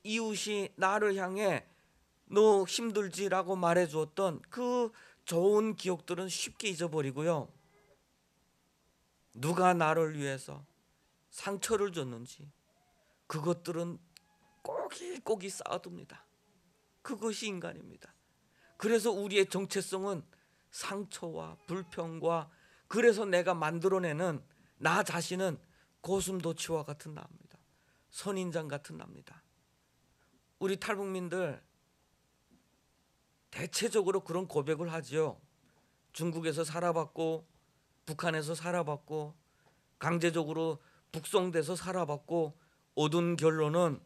이웃이 나를 향해 너 힘들지라고 말해 주었던 그 좋은 기억들은 쉽게 잊어버리고요. 누가 나를 위해서 상처를 줬는지 그것들은 꼬깃꼬깃 쌓아둡니다. 그것이 인간입니다. 그래서 우리의 정체성은 상처와 불평과, 그래서 내가 만들어내는 나 자신은 고슴도치와 같은 나입니다. 선인장 같은 나입니다. 우리 탈북민들 대체적으로 그런 고백을 하지요. 중국에서 살아봤고 북한에서 살아봤고 강제적으로 북송돼서 살아봤고 얻은 결론은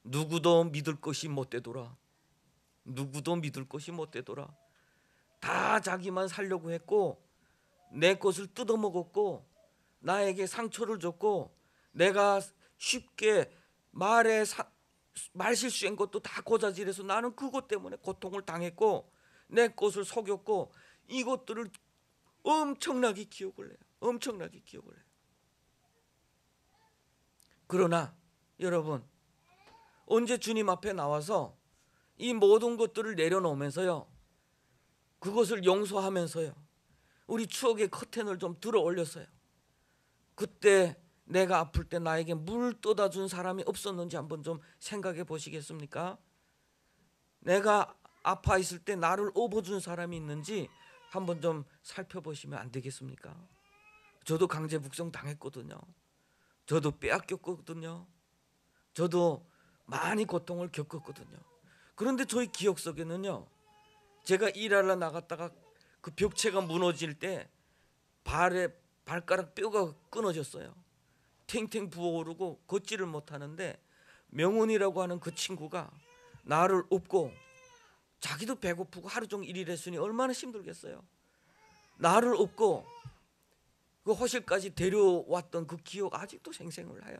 누구도 믿을 것이 못되더라. 누구도 믿을 것이 못되더라. 다 자기만 살려고 했고 내 것을 뜯어먹었고 나에게 상처를 줬고 내가 쉽게 말 실수한 것도 다 고자질해서 나는 그것 때문에 고통을 당했고 내 것을 속였고 이것들을 엄청나게 기억을 해요. 엄청나게 기억을 해요. 그러나 여러분 언제 주님 앞에 나와서 이 모든 것들을 내려놓으면서요, 그것을 용서하면서요, 우리 추억의 커튼을 좀 들어 올렸어요. 그때 내가 아플 때 나에게 물 떠다 준 사람이 없었는지 한번 좀 생각해 보시겠습니까? 내가 아파 있을 때 나를 업어준 사람이 있는지 한번 좀 살펴보시면 안 되겠습니까? 저도 강제 북송 당했거든요. 저도 빼앗겼거든요. 저도 많이 고통을 겪었거든요. 그런데 저희 기억 속에는요, 제가 일하러 나갔다가 그 벽체가 무너질 때 발가락 뼈가 끊어졌어요. 탱탱 부어오르고 걷지를 못하는데 명훈이라고 하는 그 친구가 나를 업고 자기도 배고프고 하루 종일 일했으니 얼마나 힘들겠어요. 나를 업고 그 호실까지 데려왔던 그 기억 아직도 생생을 해요.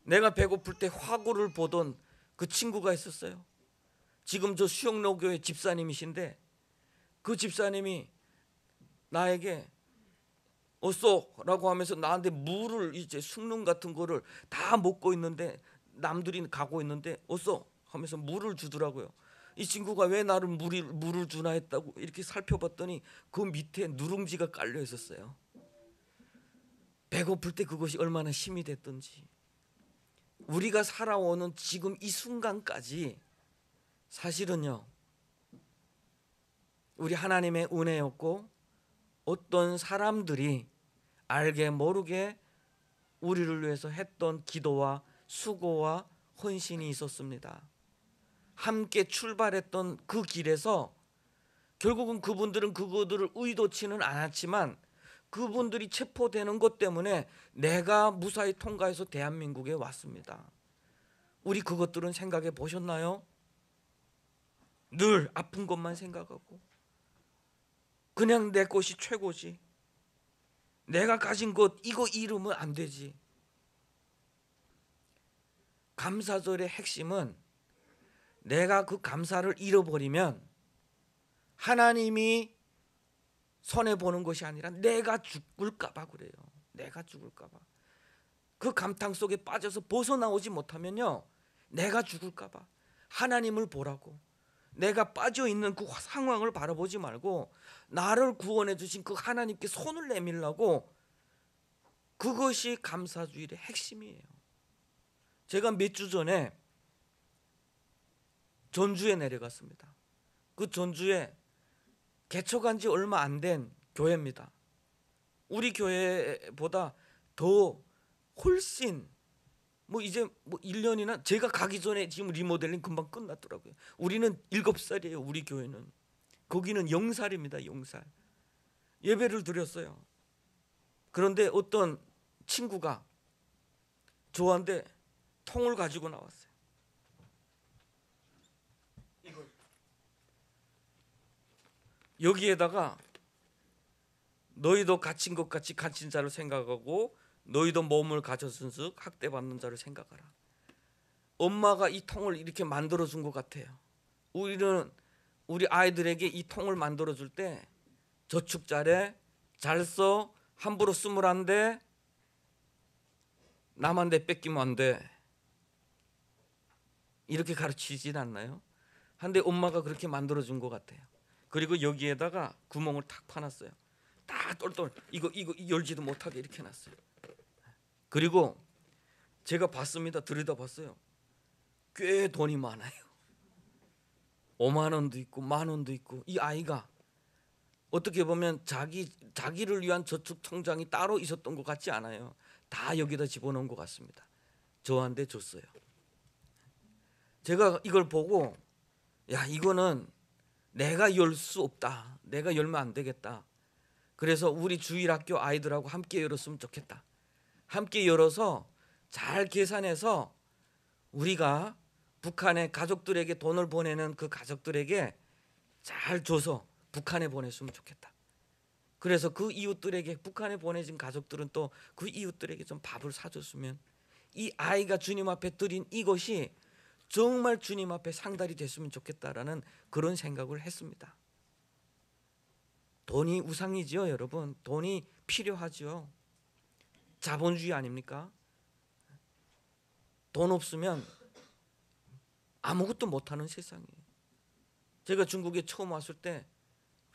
내가 배고플 때 화구를 보던 그 친구가 있었어요. 지금 저 수영로교회 집사님이신데 그 집사님이 나에게 어쏘라고 하면서 나한테 물을 이제 숭늉 같은 거를 다 먹고 있는데 남들이 가고 있는데 어쏘 하면서 물을 주더라고요. 이 친구가 왜 나를 물을 주나 했다고 이렇게 살펴봤더니 그 밑에 누룽지가 깔려 있었어요. 배고플 때 그것이 얼마나 힘이 됐던지. 우리가 살아오는 지금 이 순간까지 사실은요, 우리 하나님의 은혜였고 어떤 사람들이 알게 모르게 우리를 위해서 했던 기도와 수고와 헌신이 있었습니다. 함께 출발했던 그 길에서 결국은 그분들은 그것들을 의도치는 않았지만 그분들이 체포되는 것 때문에 내가 무사히 통과해서 대한민국에 왔습니다. 우리 그것들은 생각해 보셨나요? 늘 아픈 것만 생각하고 그냥 내 것이 최고지, 내가 가진 것 이거 잃으면 안 되지. 감사절의 핵심은 내가 그 감사를 잃어버리면 하나님이 손해보는 것이 아니라 내가 죽을까 봐 그래요. 내가 죽을까 봐. 그 감탕 속에 빠져서 벗어나오지 못하면요, 내가 죽을까 봐 하나님을 보라고. 내가 빠져있는 그 상황을 바라보지 말고 나를 구원해 주신 그 하나님께 손을 내밀라고. 그것이 감사주일의 핵심이에요. 제가 몇 주 전에 전주에 내려갔습니다. 그 전주에 개척한 지 얼마 안 된 교회입니다. 우리 교회보다 더 훨씬 이제 1년이나 제가 가기 전에 지금 리모델링 금방 끝났더라고요. 우리는 7살이에요. 우리 교회는. 거기는 0살입니다. 0살. 예배를 드렸어요. 그런데 어떤 친구가 저한테 통을 가지고 나왔어요. 여기에다가 너희도 갇힌 것 같이 갇힌 자를 생각하고 너희도 몸을 가졌은즉 학대받는 자를 생각하라. 엄마가 이 통을 이렇게 만들어준 것 같아요. 우리는 우리 아이들에게 이 통을 만들어줄 때 저축 잘해, 잘 써, 함부로 쓰면 안 돼, 남한테 뺏기면 안 돼, 이렇게 가르치진 않나요? 한데 엄마가 그렇게 만들어준 것 같아요. 그리고 여기에다가 구멍을 탁 파놨어요. 다 똘똘 이거 열지도 못하게 이렇게 놨어요. 그리고 제가 봤습니다. 들여다봤어요. 꽤 돈이 많아요. 5만 원도 있고 1만 원도 있고. 이 아이가 어떻게 보면 자기를 위한 저축 통장이 따로 있었던 것 같지 않아요. 다 여기다 집어넣은 것 같습니다. 저한테 줬어요. 제가 이걸 보고 야, 이거는 내가 열 수 없다. 내가 열면 안 되겠다. 그래서 우리 주일학교 아이들하고 함께 열었으면 좋겠다. 함께 열어서 잘 계산해서 우리가 북한의 가족들에게 돈을 보내는 그 가족들에게 잘 줘서 북한에 보냈으면 좋겠다. 그래서 그 이웃들에게, 북한에 보내진 가족들은 또 그 이웃들에게 좀 밥을 사줬으면, 이 아이가 주님 앞에 드린 이것이 정말 주님 앞에 상달이 됐으면 좋겠다라는 그런 생각을 했습니다. 돈이 우상이지요, 여러분. 돈이 필요하지요. 자본주의 아닙니까? 돈 없으면 아무것도 못하는 세상이에요. 제가 중국에 처음 왔을 때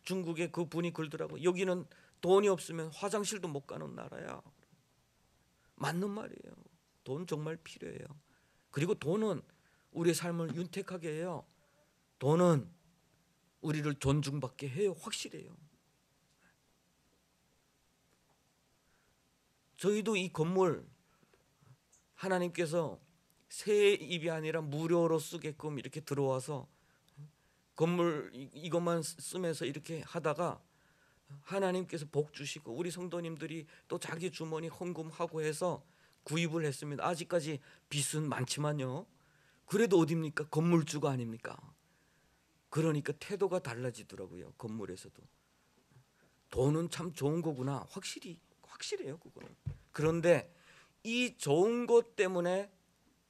중국에 그 분이 그러더라고요. 여기는 돈이 없으면 화장실도 못 가는 나라야. 맞는 말이에요. 돈 정말 필요해요. 그리고 돈은 우리의 삶을 윤택하게 해요. 돈은 우리를 존중받게 해요. 확실해요. 저희도 이 건물 하나님께서 세입이 아니라 무료로 쓰게끔 이렇게 들어와서 건물 이것만 쓰면서 이렇게 하다가 하나님께서 복 주시고 우리 성도님들이 또 자기 주머니 헌금하고 해서 구입을 했습니다. 아직까지 빚은 많지만요. 그래도 어딥니까? 건물주가 아닙니까? 그러니까 태도가 달라지더라고요. 건물에서도. 돈은 참 좋은 거구나. 확실해요, 그거는. 그런데 이 좋은 것 때문에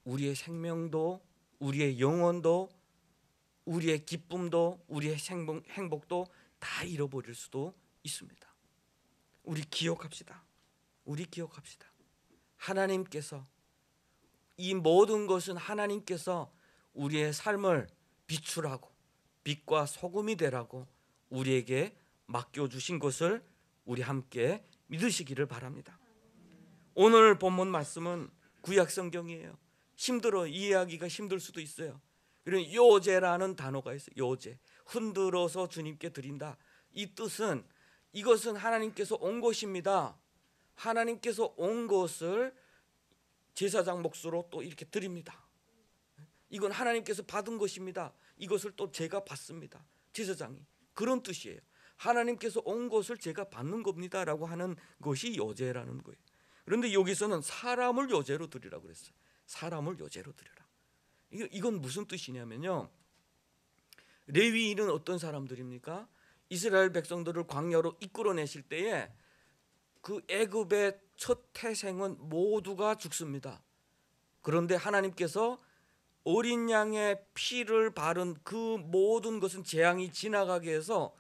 우리의 생명도, 우리의 영혼도, 우리의 기쁨도, 우리의 행복도 다 잃어버릴 수도 있습니다. 우리 기억합시다. 하나님께서, 이 모든 것은 하나님께서 우리의 삶을 비추라고, 빛과 소금이 되라고 우리에게 맡겨주신 것을 우리 함께 믿으시기를 바랍니다. 오늘 본문 말씀은 구약 성경이에요. 이해하기가 힘들 수도 있어요. 그리고 요제라는 단어가 있어요. 요제, 흔들어서 주님께 드린다. 이 뜻은 이것은 하나님께서 온 것입니다. 하나님께서 온 것을 제사장 몫으로 또 이렇게 드립니다. 이건 하나님께서 받은 것입니다. 이것을 또 제가 받습니다. 제사장이. 그런 뜻이에요. 하나님께서 온 것을 제가 받는 겁니다라고 하는 것이 요제라는 거예요. 그런데 여기서는 사람을 요제로 드리라고 그랬어요. 사람을 요제로 드려라. 이건 무슨 뜻이냐면요. 레위인은 어떤 사람들입니까? 이스라엘 백성들을 광야로 이끌어내실 때에 그 애굽의 첫 태생은 모두가 죽습니다. 그런데 하나님께서 어린 양의 피를 바른 그 모든 것은 재앙이 지나가게 해서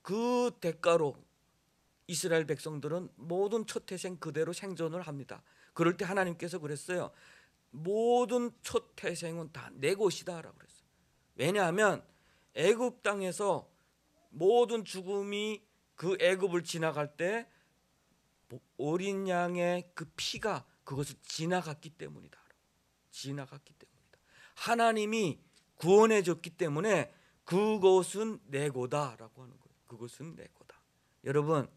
그 대가로 이스라엘 백성들은 모든 첫 태생 그대로 생존을 합니다. 그럴 때 하나님께서 그랬어요. 모든 첫 태생은 다 내 것이다라고 그랬어요. 왜냐하면 애굽 땅에서 모든 죽음이 그 애굽을 지나갈 때 어린 양의 그 피가 그것을 지나갔기 때문이다. 하나님이 구원해 줬기 때문에 그것은 내 거다라고 하는 거예요. 그것은 내 거다. 여러분,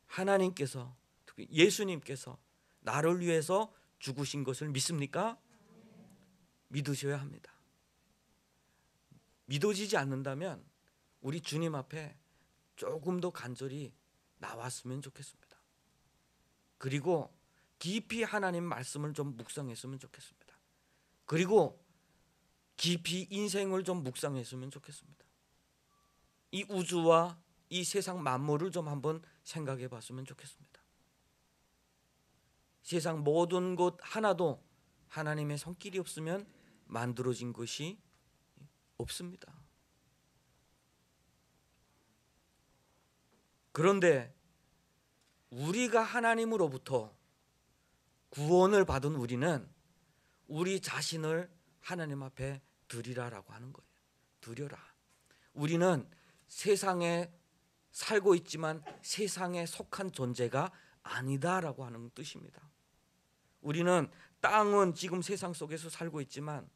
하나님께서, 특히 예수님께서 나를 위해서 죽으신 것을 믿습니까? 믿으셔야 합니다. 믿어지지 않는다면 우리 주님 앞에 조금 더 간절히 나왔으면 좋겠습니다. 그리고 깊이 하나님 말씀을 좀 묵상했으면 좋겠습니다. 그리고 깊이 인생을 좀 묵상했으면 좋겠습니다. 이 우주와 이 세상 만물을 좀 한번 생각해 봤으면 좋겠습니다. 세상 모든 것 하나도 하나님의 손길이 없으면 만들어진 것이 없습니다. 그런데 우리가 하나님으로부터 구원을 받은 우리는 우리 자신을 하나님 앞에 드리라라고 하는 거예요. 드려라. 우리는 세상에 살고 있지만 세상에 속한 존재가 아니다라고 하는 뜻입니다. 우리는 땅은 지금 세상 속에서 살고 있지만,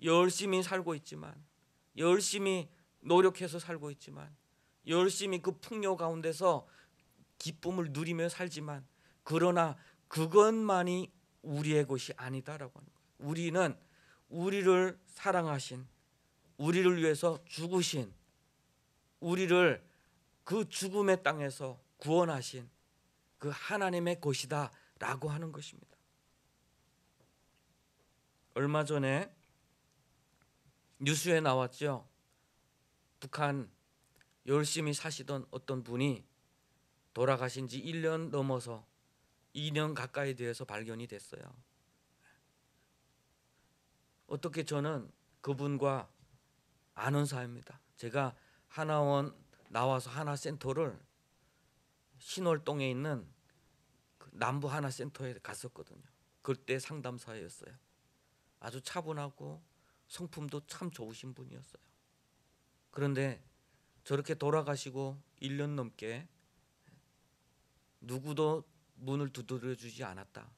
열심히 살고 있지만, 열심히 노력해서 살고 있지만, 열심히 그 풍요 가운데서 기쁨을 누리며 살지만, 그러나 그것만이 우리의 것이 아니다라고 하는 거예요. 우리는 우리를 사랑하신, 우리를 위해서 죽으신, 우리를 그 죽음의 땅에서 구원하신 그 하나님의 것이다라고 하는 것입니다. 얼마 전에 뉴스에 나왔죠. 북한 열심히 사시던 어떤 분이 돌아가신 지 1년 넘어서 2년 가까이 되어서 발견이 됐어요. 어떻게 저는 그분과 아는 사이입니다. 제가 하나원 나와서 하나센터를 신월동에 있는 그 남부 하나센터에 갔었거든요. 그때 상담사였어요. 아주 차분하고 성품도 참 좋으신 분이었어요. 그런데 저렇게 돌아가시고 1년 넘게 누구도 문을 두드려주지 않았다.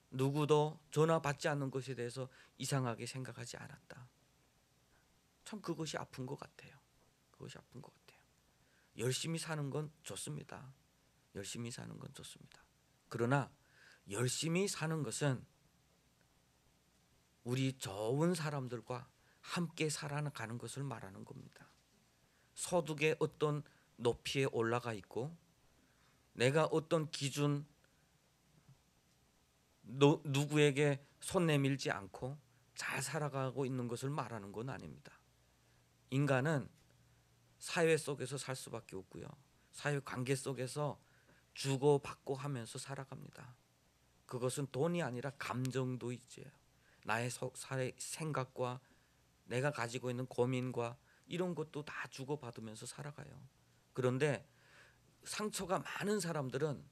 누구도 전화 받지 않는 것에 대해서 이상하게 생각하지 않았다. 참 그것이 아픈 것 같아요. 그것이 아픈 것 같아요. 열심히 사는 건 좋습니다. 열심히 사는 건 좋습니다. 그러나 열심히 사는 것은 우리 좋은 사람들과 함께 살아가는 것을 말하는 겁니다. 소득의 어떤 높이에 올라가 있고, 내가 어떤 기준, 누구에게 손 내밀지 않고 잘 살아가고 있는 것을 말하는 건 아닙니다. 인간은 사회 속에서 살 수밖에 없고요. 사회 관계 속에서 주고받고 하면서 살아갑니다. 그것은 돈이 아니라 감정도 있지요. 나의 생각과 내가 가지고 있는 고민과 이런 것도 다 주고받으면서 살아가요. 그런데 상처가 많은 사람들은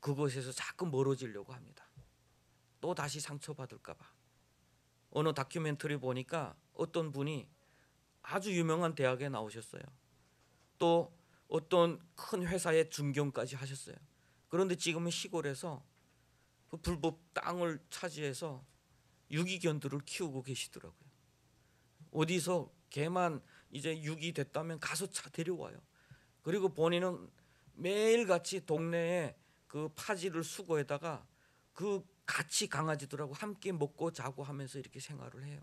그것에서 자꾸 멀어지려고 합니다. 또 다시 상처받을까 봐. 어느 다큐멘터리 보니까 어떤 분이 아주 유명한 대학에 나오셨어요. 또 어떤 큰 회사의 준경까지 하셨어요. 그런데 지금은 시골에서 그 불법 땅을 차지해서 유기견들을 키우고 계시더라고요. 어디서 개만 이제 유기 됐다면 가서 데려와요. 그리고 본인은 매일같이 동네에 그 파지를 수거에다가 그 같이 강아지들하고 함께 먹고 자고 하면서 이렇게 생활을 해요.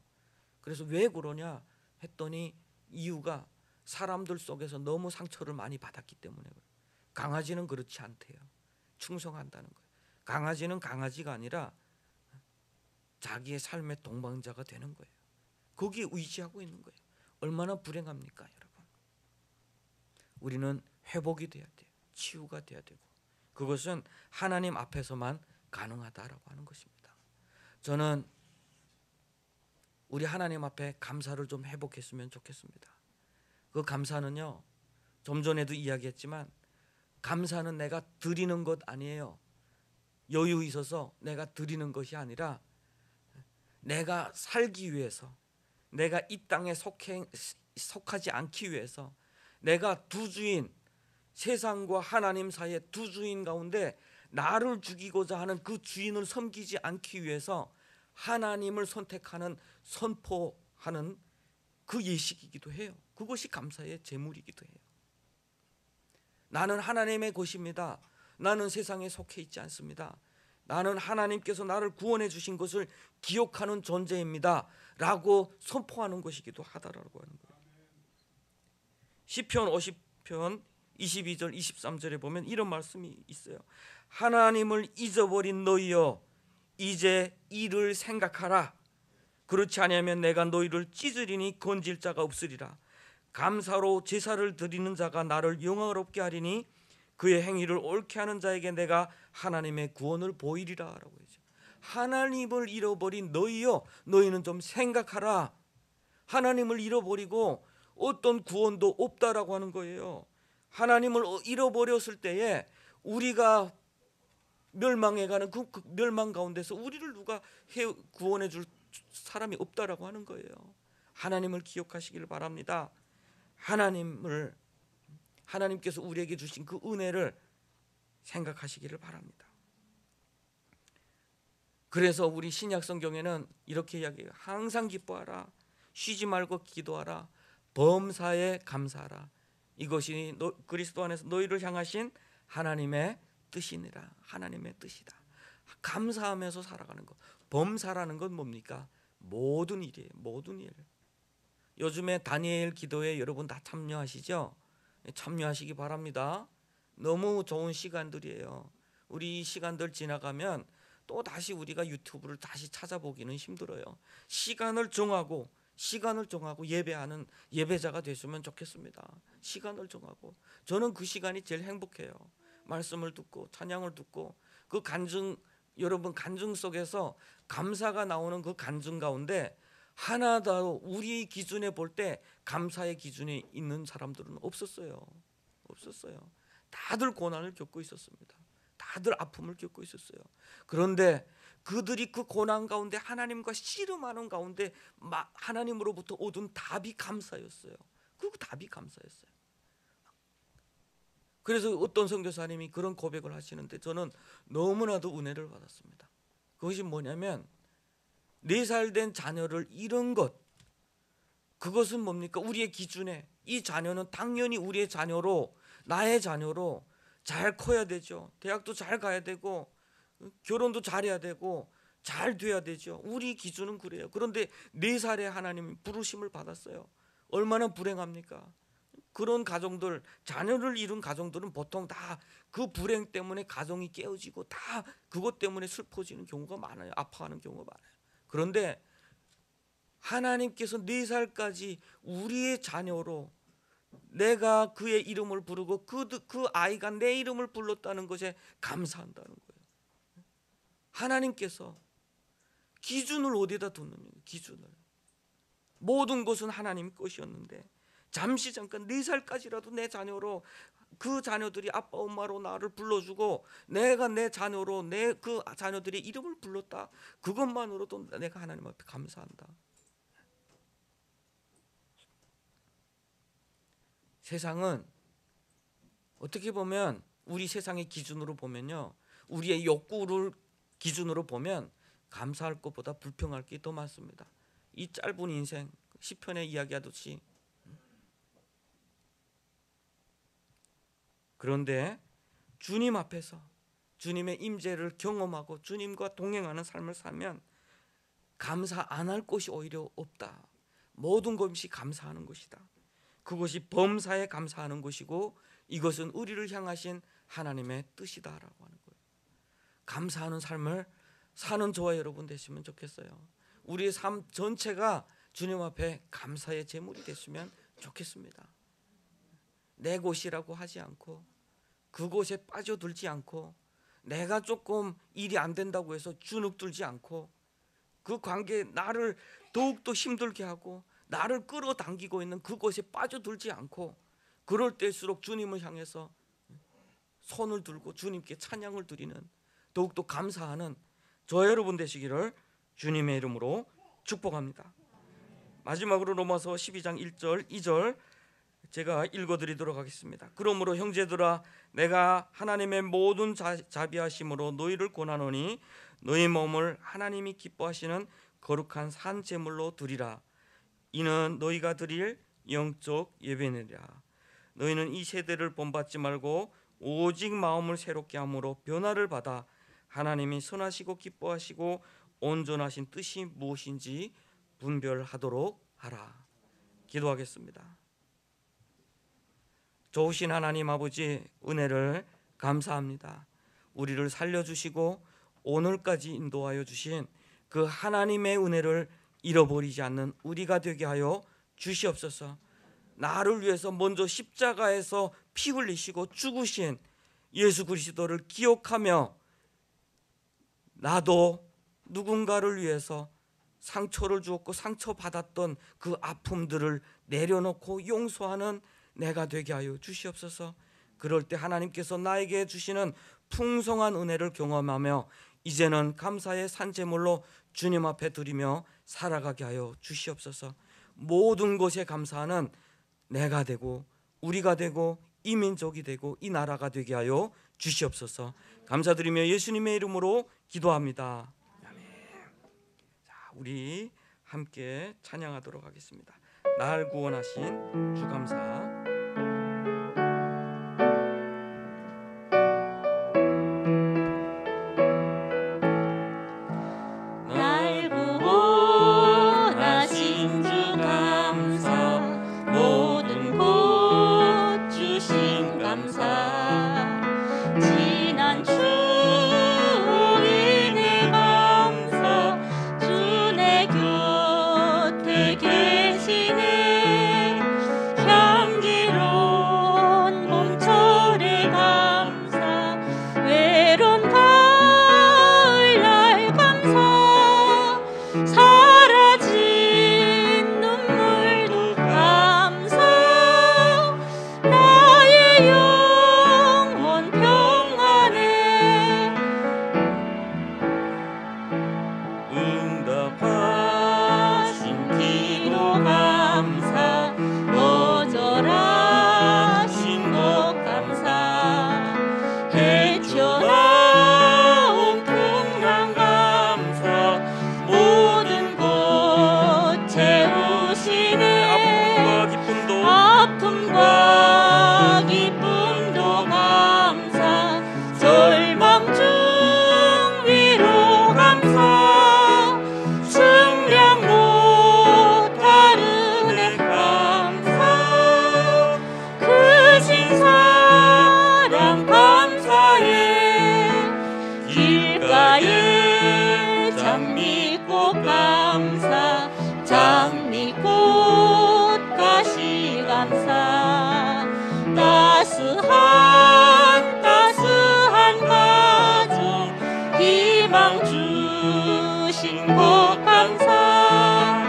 그래서 왜 그러냐 했더니 이유가 사람들 속에서 너무 상처를 많이 받았기 때문에 그래요. 강아지는 그렇지 않대요. 충성한다는 거예요. 강아지는 강아지가 아니라 자기의 삶의 동반자가 되는 거예요. 거기에 의지하고 있는 거예요. 얼마나 불행합니까, 여러분? 우리는 회복이 돼야 돼요. 치유가 돼야 되고 그것은 하나님 앞에서만 가능하다라고 하는 것입니다. 저는 우리 하나님 앞에 감사를 좀 회복했으면 좋겠습니다. 그 감사는요, 좀 전에도 이야기했지만 감사는 내가 드리는 것 아니에요. 여유 있어서 내가 드리는 것이 아니라 내가 살기 위해서, 내가 이 땅에 속하지 않기 위해서, 내가 두 주인, 세상과 하나님 사이의 두 주인 가운데 나를 죽이고자 하는 그 주인을 섬기지 않기 위해서 하나님을 선택하는, 선포하는 그 예식이기도 해요. 그것이 감사의 제물이기도 해요. 나는 하나님의 것입니다. 나는 세상에 속해 있지 않습니다. 나는 하나님께서 나를 구원해 주신 것을 기억하는 존재입니다 라고 선포하는 것이기도 하다라고 하는 거예요. 시편 50편 22절 23절에 보면 이런 말씀이 있어요. 하나님을 잊어버린 너희여 이제 이를 생각하라. 그렇지 아니하면 내가 너희를 찢으리니 건질 자가 없으리라. 감사로 제사를 드리는 자가 나를 영화롭게 하리니 그의 행위를 옳게 하는 자에게 내가 하나님의 구원을 보이리라라고 했죠. 하나님을 잃어버린 너희여 너희는 좀 생각하라. 하나님을 잃어버리고 어떤 구원도 없다라고 하는 거예요. 하나님을 잃어버렸을 때에 우리가 멸망해가는 그 멸망 가운데서 우리를 누가 구원해 줄 사람이 없다라고 하는 거예요. 하나님을 기억하시기를 바랍니다. 하나님께서 우리에게 주신 그 은혜를 생각하시기를 바랍니다. 그래서 우리 신약 성경에는 이렇게 이야기해요. 항상 기뻐하라. 쉬지 말고 기도하라. 범사에 감사하라. 이것이 그리스도 안에서 너희를 향하신 하나님의 뜻이니라. 하나님의 뜻이다. 감사하면서 살아가는 것. 범사라는 건 뭡니까? 모든 일이에요. 모든 일. 요즘에 다니엘 기도에 여러분 다 참여하시죠? 참여하시기 바랍니다. 너무 좋은 시간들이에요. 우리 이 시간들 지나가면 또 다시 우리가 유튜브를 다시 찾아보기는 힘들어요. 시간을 정하고 예배하는 예배자가 되시면 좋겠습니다. 시간을 정하고 저는 그 시간이 제일 행복해요. 말씀을 듣고 찬양을 듣고 그 간증, 여러분 간증 속에서 감사가 나오는 그 간증 가운데 하나도 우리 기준에 볼 때 감사의 기준에 있는 사람들은 없었어요. 다들 고난을 겪고 있었습니다. 다들 아픔을 겪고 있었어요. 그런데 그들이 그 고난 가운데 하나님과 씨름하는 가운데 하나님으로부터 얻은 답이 감사였어요. 그 답이 감사였어요. 그래서 어떤 선교사님이 그런 고백을 하시는데 저는 너무나도 은혜를 받았습니다. 그것이 뭐냐면 4살 된 자녀를 잃은 것, 그것은 뭡니까? 우리의 기준에 이 자녀는 당연히 우리의 자녀로, 나의 자녀로 잘 커야 되죠. 대학도 잘 가야 되고 결혼도 잘해야 되고 잘 돼야 되죠. 우리 기준은 그래요. 그런데 4살에 하나님 부르심을 받았어요. 얼마나 불행합니까? 그런 가정들, 자녀를 잃은 가정들은 보통 다 그 불행 때문에 가정이 깨어지고 다 그것 때문에 슬퍼지는 경우가 많아요. 아파하는 경우가 많아요. 그런데 하나님께서 4살까지 우리의 자녀로 내가 그의 이름을 부르고 그 아이가 내 이름을 불렀다는 것에 감사한다는 거예요. 하나님께서 기준을 어디다 두느냐, 기준을. 모든 것은 하나님 것이었는데 잠시 잠깐 4살까지라도 내 자녀로, 그 자녀들이 아빠 엄마로 나를 불러주고 내가 내 자녀로 내 그 자녀들의 이름을 불렀다, 그것만으로도 내가 하나님 앞에 감사한다. 세상은 어떻게 보면 우리 세상의 기준으로 보면요, 우리의 욕구를 기준으로 보면 감사할 것보다 불평할 게 더 많습니다. 이 짧은 인생, 시편에 이야기하듯이. 그런데 주님 앞에서 주님의 임재를 경험하고 주님과 동행하는 삶을 살면 감사 안 할 것이 오히려 없다. 모든 것이 감사하는 것이다. 그것이 범사에 감사하는 것이고 이것은 우리를 향하신 하나님의 뜻이다라고 하는 거예요. 감사하는 삶을 사는 저와 여러분 되시면 좋겠어요. 우리의 삶 전체가 주님 앞에 감사의 제물이 됐으면 좋겠습니다. 내 곳이라고 하지 않고 그곳에 빠져들지 않고 내가 조금 일이 안 된다고 해서 주눅들지 않고 그 관계에 나를 더욱더 힘들게 하고 나를 끌어당기고 있는 그곳에 빠져들지 않고 그럴 때일수록 주님을 향해서 손을 들고 주님께 찬양을 드리는, 더욱더 감사하는 저 여러분 되시기를 주님의 이름으로 축복합니다. 마지막으로 로마서 12장 1절 2절 제가 읽어드리도록 하겠습니다. 그러므로 형제들아 내가 하나님의 모든 자비하심으로 너희를 권하노니 너희 몸을 하나님이 기뻐하시는 거룩한 산 제물로 드리라. 이는 너희가 드릴 영적 예배니라. 너희는 이 세대를 본받지 말고 오직 마음을 새롭게 함으로 변화를 받아 하나님이 선하시고 기뻐하시고 온전하신 뜻이 무엇인지 분별하도록 하라. 기도하겠습니다. 좋으신 하나님 아버지, 은혜를 감사합니다. 우리를 살려주시고 오늘까지 인도하여 주신 그 하나님의 은혜를 잃어버리지 않는 우리가 되게 하여 주시옵소서. 나를 위해서 먼저 십자가에서 피 흘리시고 죽으신 예수 그리스도를 기억하며 나도 누군가를 위해서 상처를 주었고 상처받았던 그 아픔들을 내려놓고 용서하는 내가 되게 하여 주시옵소서. 그럴 때 하나님께서 나에게 주시는 풍성한 은혜를 경험하며 이제는 감사의 산제물로 주님 앞에 드리며 살아가게 하여 주시옵소서. 모든 것에 감사하는 내가 되고 우리가 되고 이 민족이 되고 이 나라가 되게 하여 주시옵소서. 감사드리며 예수님의 이름으로 기도합니다. 아멘. 자, 우리 함께 찬양하도록 하겠습니다. 날 구원하신 주 감사. 날 구원하신 주 감사, 모든 것 주신 감사, 지난 주일의 감사, 주 내 곁에 계시네. 향기 감사 장미꽃 가시 감사 따스한 가정 희망 주신 것 감사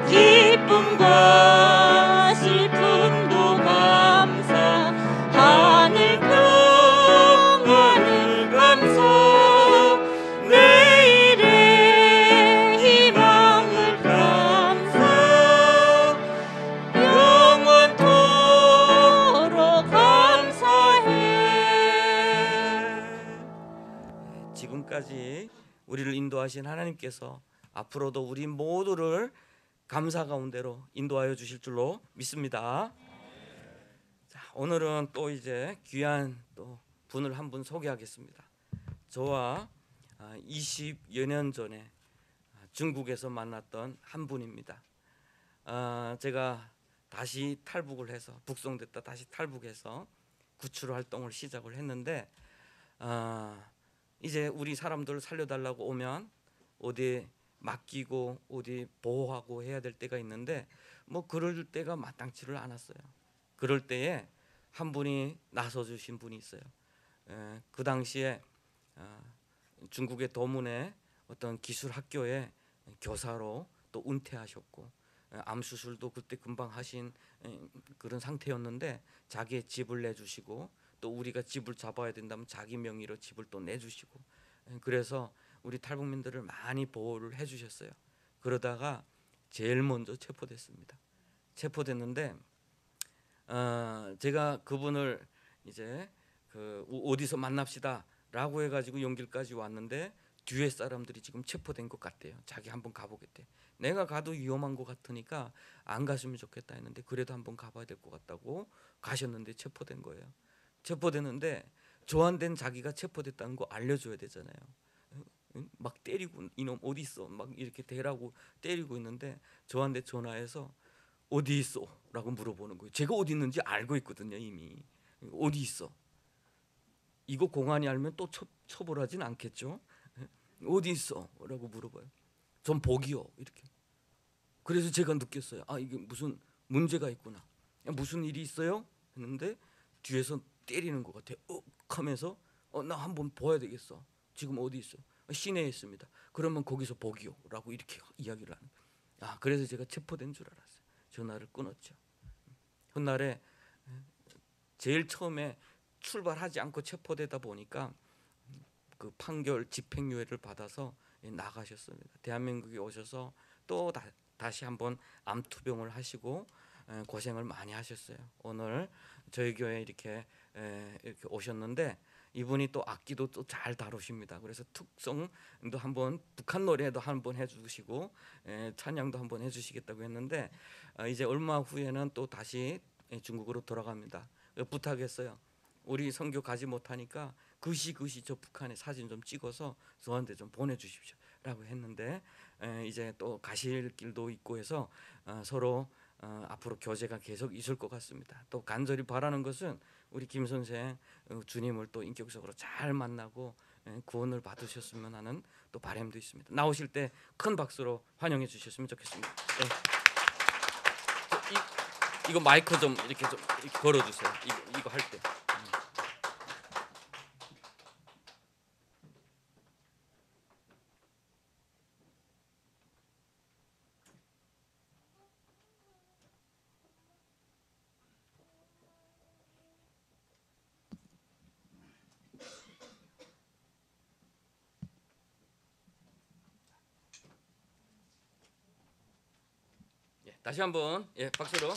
기쁨과 슬픔도 감사 하늘 평안을 감사 내일의 희망을 감사 영원토록 감사해. 지금까지 우리를 인도하신 하나님께서 앞으로도 우리 모두를 감사 가운데로 인도하여 주실 줄로 믿습니다. 자, 오늘은 또 이제 귀한 또 분을 한 분 소개하겠습니다. 저와 20여 년 전에 중국에서 만났던 한 분입니다. 제가 다시 탈북을 해서 북송됐다 다시 탈북해서 구출 활동을 시작을 했는데 이제 우리 사람들 살려달라고 오면 어디 맡기고 어디 보호하고 해야 될 때가 있는데 뭐 그럴 때가 마땅치를 않았어요. 그럴 때에 한 분이 나서 주신 분이 있어요. 그 당시에 중국의 도문의 어떤 기술 학교에 교사로 또 은퇴하셨고 암 수술도 그때 금방 하신 그런 상태였는데 자기의 집을 내주시고 또 우리가 집을 잡아야 된다면 자기 명의로 집을 또 내주시고 그래서 우리 탈북민들을 많이 보호를 해주셨어요. 그러다가 제일 먼저 체포됐습니다. 체포됐는데 제가 그분을 이제 어디서 만납시다라고 해가지고 연길까지 왔는데 뒤에 사람들이 지금 체포된 것 같대요. 자기 한번 가보겠대. 내가 가도 위험한 것 같으니까 안 갔으면 좋겠다 했는데 그래도 한번 가봐야 될 것 같다고 가셨는데 체포된 거예요. 체포됐는데 저한테는 자기가 체포됐다는 거 알려줘야 되잖아요. 막 때리고 이놈 어디 있어 막 이렇게 대라고 때리고 있는데 저한테 전화해서 어디 있어? 라고 물어보는 거예요. 제가 어디 있는지 알고 있거든요. 이미 어디 있어? 이거 공안이 알면 또 처벌하진 않겠죠. 어디 있어? 라고 물어봐요. 전 보기요 이렇게. 그래서 제가 느꼈어요. 아 이게 무슨 문제가 있구나. 무슨 일이 있어요? 했는데 뒤에서 때리는 것 같아요. 하면서 나 한번 봐야 되겠어. 지금 어디 있어? 시내에 있습니다. 그러면 거기서 보기요 라고 이렇게 이야기를 하는 거예요. 그래서 제가 체포된 줄 알았어요. 전화를 끊었죠. 훗날에 제일 처음에 출발하지 않고 체포되다 보니까 그 판결 집행유예를 받아서 나가셨습니다. 대한민국에 오셔서 또 다시 한번 암투병을 하시고 고생을 많이 하셨어요. 오늘 저희 교회에 이렇게 오셨는데 이분이 또 악기도 또 잘 다루십니다. 그래서 특성도 한번 북한 노래도 한번 해주시고 찬양도 한번 해주시겠다고 했는데 이제 얼마 후에는 또 다시 중국으로 돌아갑니다. 부탁했어요. 우리 선교 가지 못하니까 그시 저 북한에 사진 좀 찍어서 저한테 좀 보내주십시오라고 했는데 이제 또 가실 길도 있고 해서 서로 앞으로 교제가 계속 있을 것 같습니다. 또 간절히 바라는 것은 우리 김 선생 주님을 또 인격적으로 잘 만나고 구원을 받으셨으면 하는 또 바람도 있습니다. 나오실 때 큰 박수로 환영해 주셨으면 좋겠습니다. 네. 이거 마이크 좀 이렇게 걸어주세요. 이거 할 때. 다시 한번 박수로.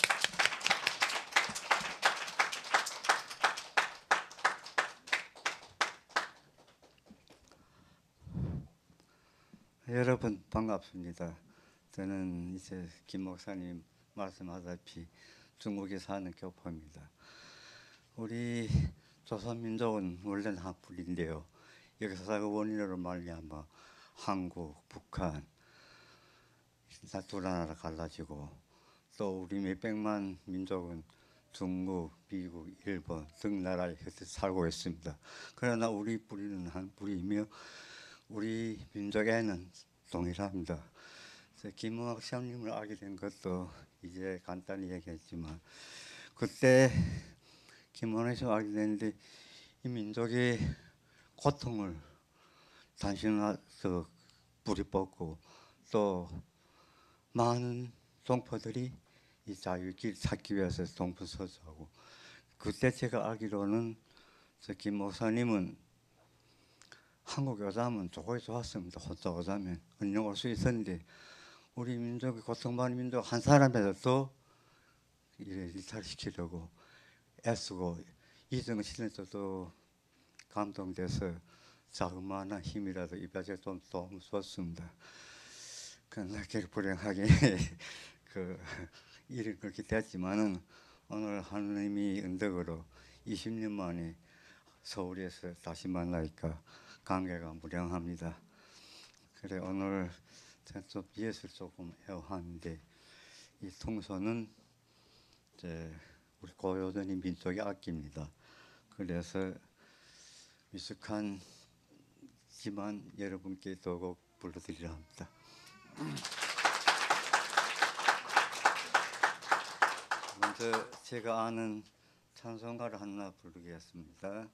여러분 반갑습니다. 저는 이제 김 목사님 말씀하다시피 중국에 사는 교포입니다. 우리 조선민족은 원래는 한불인데요. 역사적 원인으로 말미암아 한국, 북한 두 나라가 갈라지고 또 우리 몇백만 민족은 중국, 미국, 일본 등 나라에서 살고 있습니다. 그러나 우리 뿌리는 한 뿌리이며 우리 민족에는 동일합니다. 김웅학 시장님을 알게 된 것도 이제 간단히 얘기했지만 그때 김웅학 시장을 알게 됐는데 이 민족의 고통을 단신화서 뿌리 뽑고 또 많은 동포들이 이 자유길 찾기 위해서 동분서주하고 그때 제가 알기로는 김 목사님은 한국에 오자면 조금 좋았습니다. 혼자 오자면 언영 올 수 있었는데 우리 민족의 고통받는 민족 한 사람이라도 일탈시키려고 애쓰고 이정 씨는저도 감동돼서 자그마한 힘이라도 이바지에 좀 도움 줬습니다. 그러나 불행하게 그 일은 그렇게 됐지만은 오늘 하느님이 은덕으로 20년 만에 서울에서 다시 만나니까 관계가 무량합니다. 그래 오늘 제가 좀 예술 조금 애호하는데 이 통소는 이제 우리 고요전이 민족의 악기입니다. 그래서 미숙하지만 여러분께 도 곡 불러드리려 합니다. 먼저 제가 아는 찬송가를 하나 부르겠습니다.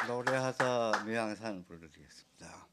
노래하다 묘향산 불러드리겠습니다.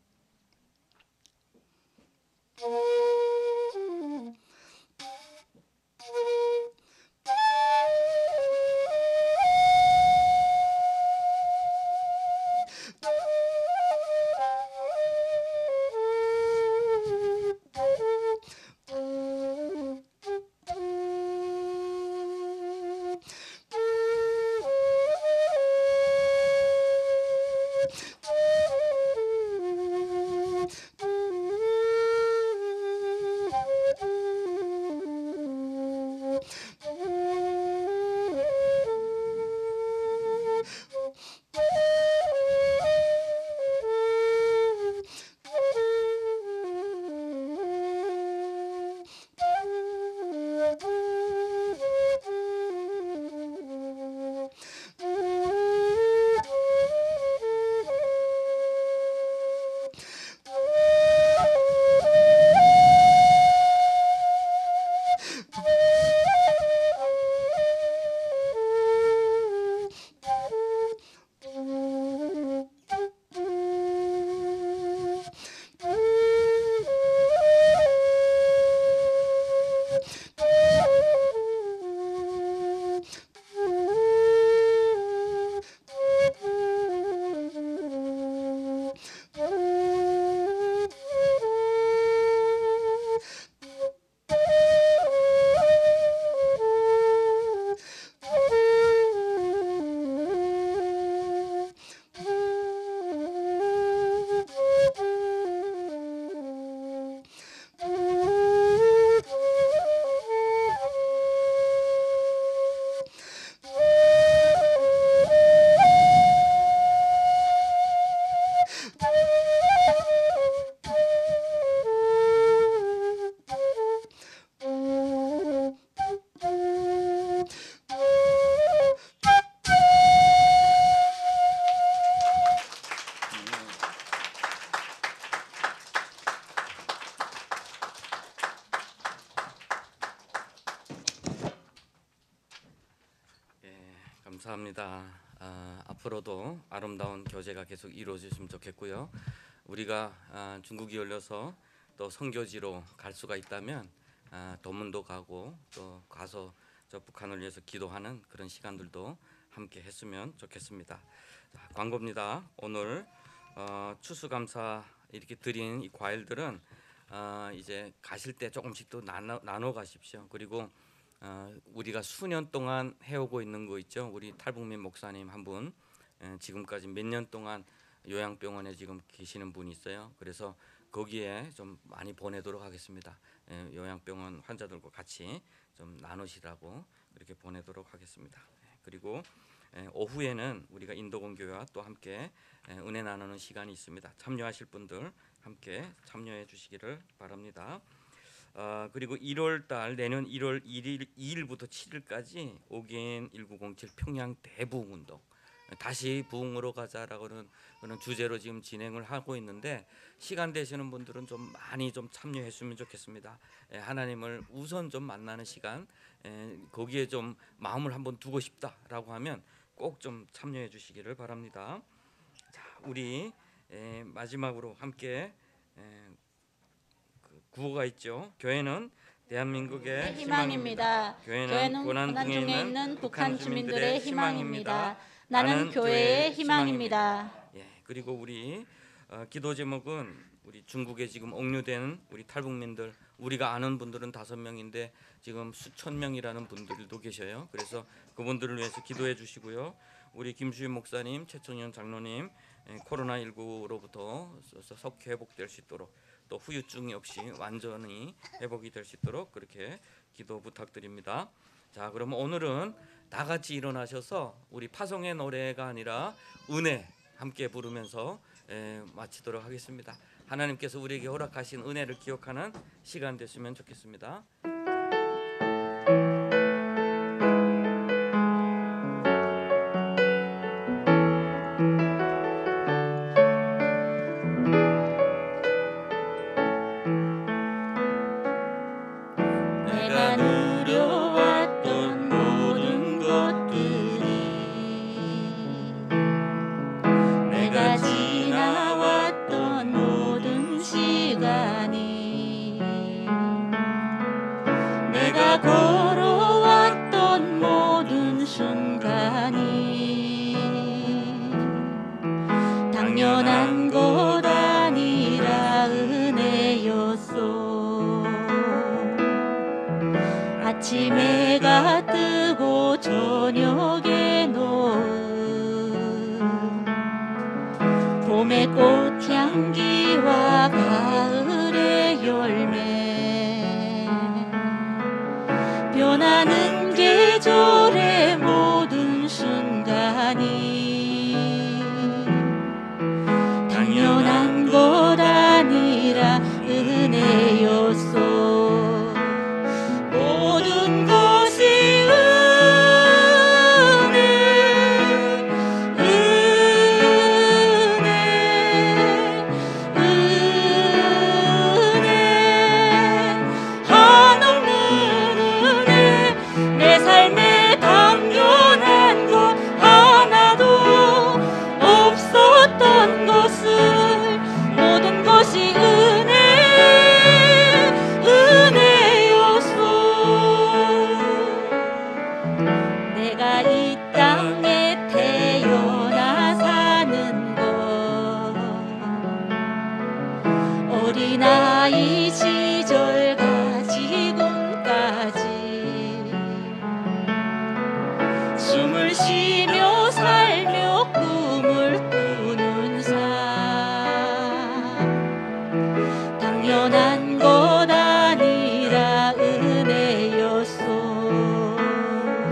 감사합니다. 앞으로도 아름다운 교제가 계속 이루어졌으면 좋겠고요. 우리가 중국이 열려서 또 선교지로 갈 수가 있다면 도문도 가고 또 가서 저 북한을 위해서 기도하는 그런 시간들도 함께 했으면 좋겠습니다. 자, 광고입니다. 오늘 추수감사 이렇게 드린 이 과일들은 이제 가실 때 조금씩 또 나눠 가십시오. 그리고 우리가 수년 동안 해오고 있는 거 있죠. 우리 탈북민 목사님 한 분 지금까지 몇 년 동안 요양병원에 지금 계시는 분이 있어요. 그래서 거기에 좀 많이 보내도록 하겠습니다. 요양병원 환자들과 같이 좀 나누시라고 그렇게 보내도록 하겠습니다. 그리고 오후에는 우리가 인도공교회와 또 함께 은혜 나누는 시간이 있습니다. 참여하실 분들 함께 참여해 주시기를 바랍니다. 그리고 1월달 내년 1월 2일부터 7일까지 오겐 1907 평양 대부흥운동 다시 부흥으로 가자라고는 그런 주제로 지금 진행을 하고 있는데 시간 되시는 분들은 좀 많이 좀 참여했으면 좋겠습니다. 하나님을 우선 좀 만나는 시간 거기에 좀 마음을 한번 두고 싶다라고 하면 꼭 좀 참여해 주시기를 바랍니다. 자, 우리 마지막으로 함께 구호가 있죠. 교회는 대한민국의 희망입니다. 교회는 고난 중에 있는 북한 주민들의 희망입니다. 나는 교회의 희망입니다. 예, 그리고 우리 기도 제목은 우리 중국에 지금 억류된 우리 탈북민들 우리가 아는 분들은 5명인데 지금 수천 명이라는 분들도 계셔요. 그래서 그분들을 위해서 기도해 주시고요. 우리 김수윤 목사님, 최청년 장로님 코로나19로부터 속히 회복될 수 있도록 또 후유증이 없이 완전히 회복이 될 수 있도록 그렇게 기도 부탁드립니다. 자, 그러면 오늘은 다 같이 일어나셔서 우리 파송의 노래가 아니라 은혜 함께 부르면서 마치도록 하겠습니다. 하나님께서 우리에게 허락하신 은혜를 기억하는 시간 됐으면 좋겠습니다. 내가 누려왔던 모든 것들이 내가 지나왔던 모든 시간이 내가 걸어왔던 모든 순간이 당연한 것 아니라 은혜였소. 아침 해가 뜨고 저녁에 놓은 봄의 꽃향기와 가을의 열매 변하는 계절의 모든 순간이 당연한 것 아니라 은혜였소. 모든 것이 은혜, 한없는 은혜. 내 삶에 당연한 것 하나도 없었던 것을 모든 것이 은혜였소. 내가 이 땅에 태어나 사는 것 어린아이 시절까지 지금까지 숨을 쉬며 살며 꿈을 꾸는 삶 당연한 것 아니라 은혜였소.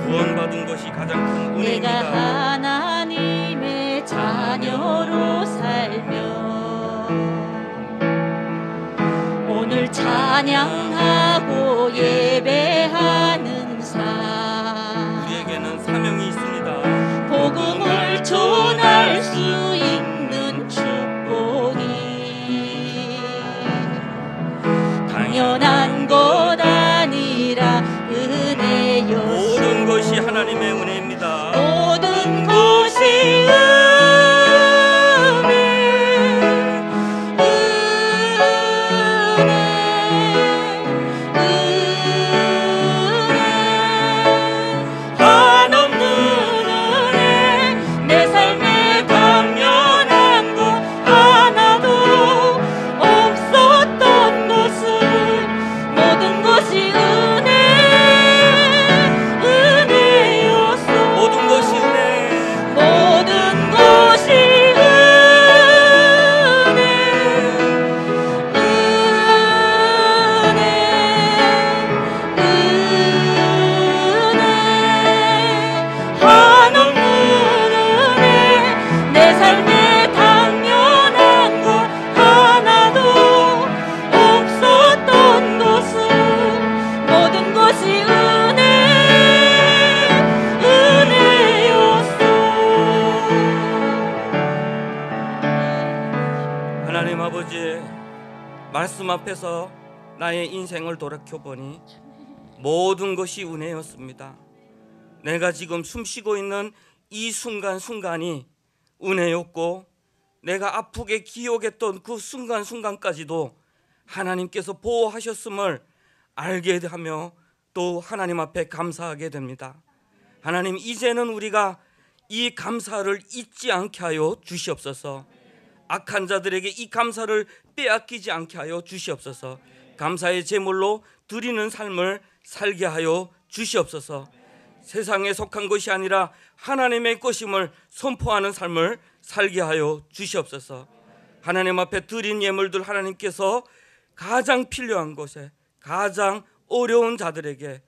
구원받은 것이 가장 큰 내가 은혜입니다. 하나님의 자녀로 살며 오늘 찬양하고 예배하는 삶 우리에게는 사명이 있습니다. 복음을 전할 수 있는 축복이 당연한 것 아니라 은혜였소. 모든 것이 하나님의 은혜입니다. 모든 주님 앞에서 나의 인생을 돌이켜보니 모든 것이 은혜였습니다. 내가 지금 숨쉬고 있는 이 순간순간이 은혜였고, 내가 아프게 기억했던 그 순간순간까지도 하나님께서 보호하셨음을 알게 하며 또 하나님 앞에 감사하게 됩니다. 하나님, 이제는 우리가 이 감사를 잊지 않게 하여 주시옵소서. 악한 자들에게 이 감사를 빼앗기지 않게 하여 주시옵소서. 감사의 제물로 드리는 삶을 살게 하여 주시옵소서. 세상에 속한 것이 아니라 하나님의 것임을 선포하는 삶을 살게 하여 주시옵소서. 하나님 앞에 드린 예물들 하나님께서 가장 필요한 곳에, 가장 어려운 자들에게,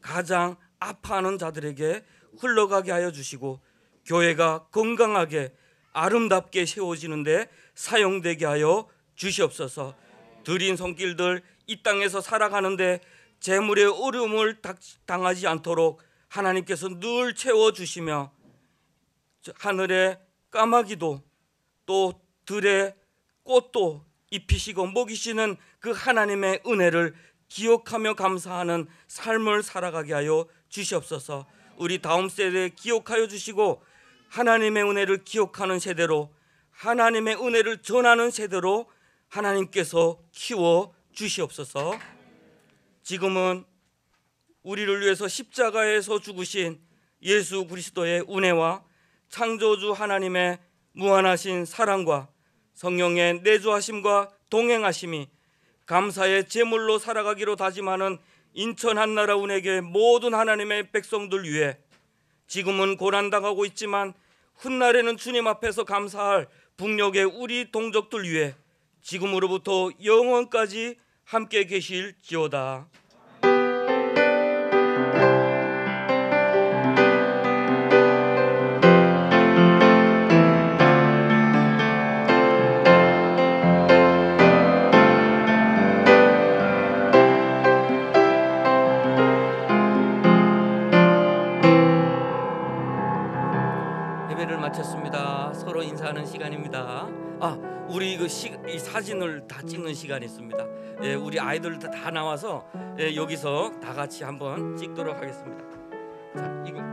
가장 아파하는 자들에게 흘러가게 하여 주시고, 교회가 건강하게 아름답게 세워지는데 사용되게 하여 주시옵소서. 드린 손길들 이 땅에서 살아가는데 재물의 어려움을 당하지 않도록 하나님께서 늘 채워주시며, 하늘의 까마귀도 또 들의 꽃도 입히시고 먹이시는 그 하나님의 은혜를 기억하며 감사하는 삶을 살아가게 하여 주시옵소서. 우리 다음 세대에 기억하여 주시고, 하나님의 은혜를 기억하는 세대로, 하나님의 은혜를 전하는 세대로 하나님께서 키워 주시옵소서. 지금은 우리를 위해서 십자가에서 죽으신 예수 그리스도의 은혜와 창조주 하나님의 무한하신 사랑과 성령의 내주하심과 동행하심이 감사의 제물로 살아가기로 다짐하는 인천 한나라 운에게 모든 하나님의 백성들 위해, 지금은 고난당하고 있지만 훗날에는 주님 앞에서 감사할 북녘의 우리 동족들 위해 지금으로부터 영원까지 함께 계실지어다. 예배를 마쳤습니다. 서로 인사하는 시간입니다. 우리 이 사진을 다 찍는 시간이 있습니다. 우리 아이들 다 나와서 여기서 다 같이 한번 찍도록 하겠습니다. 자, 이거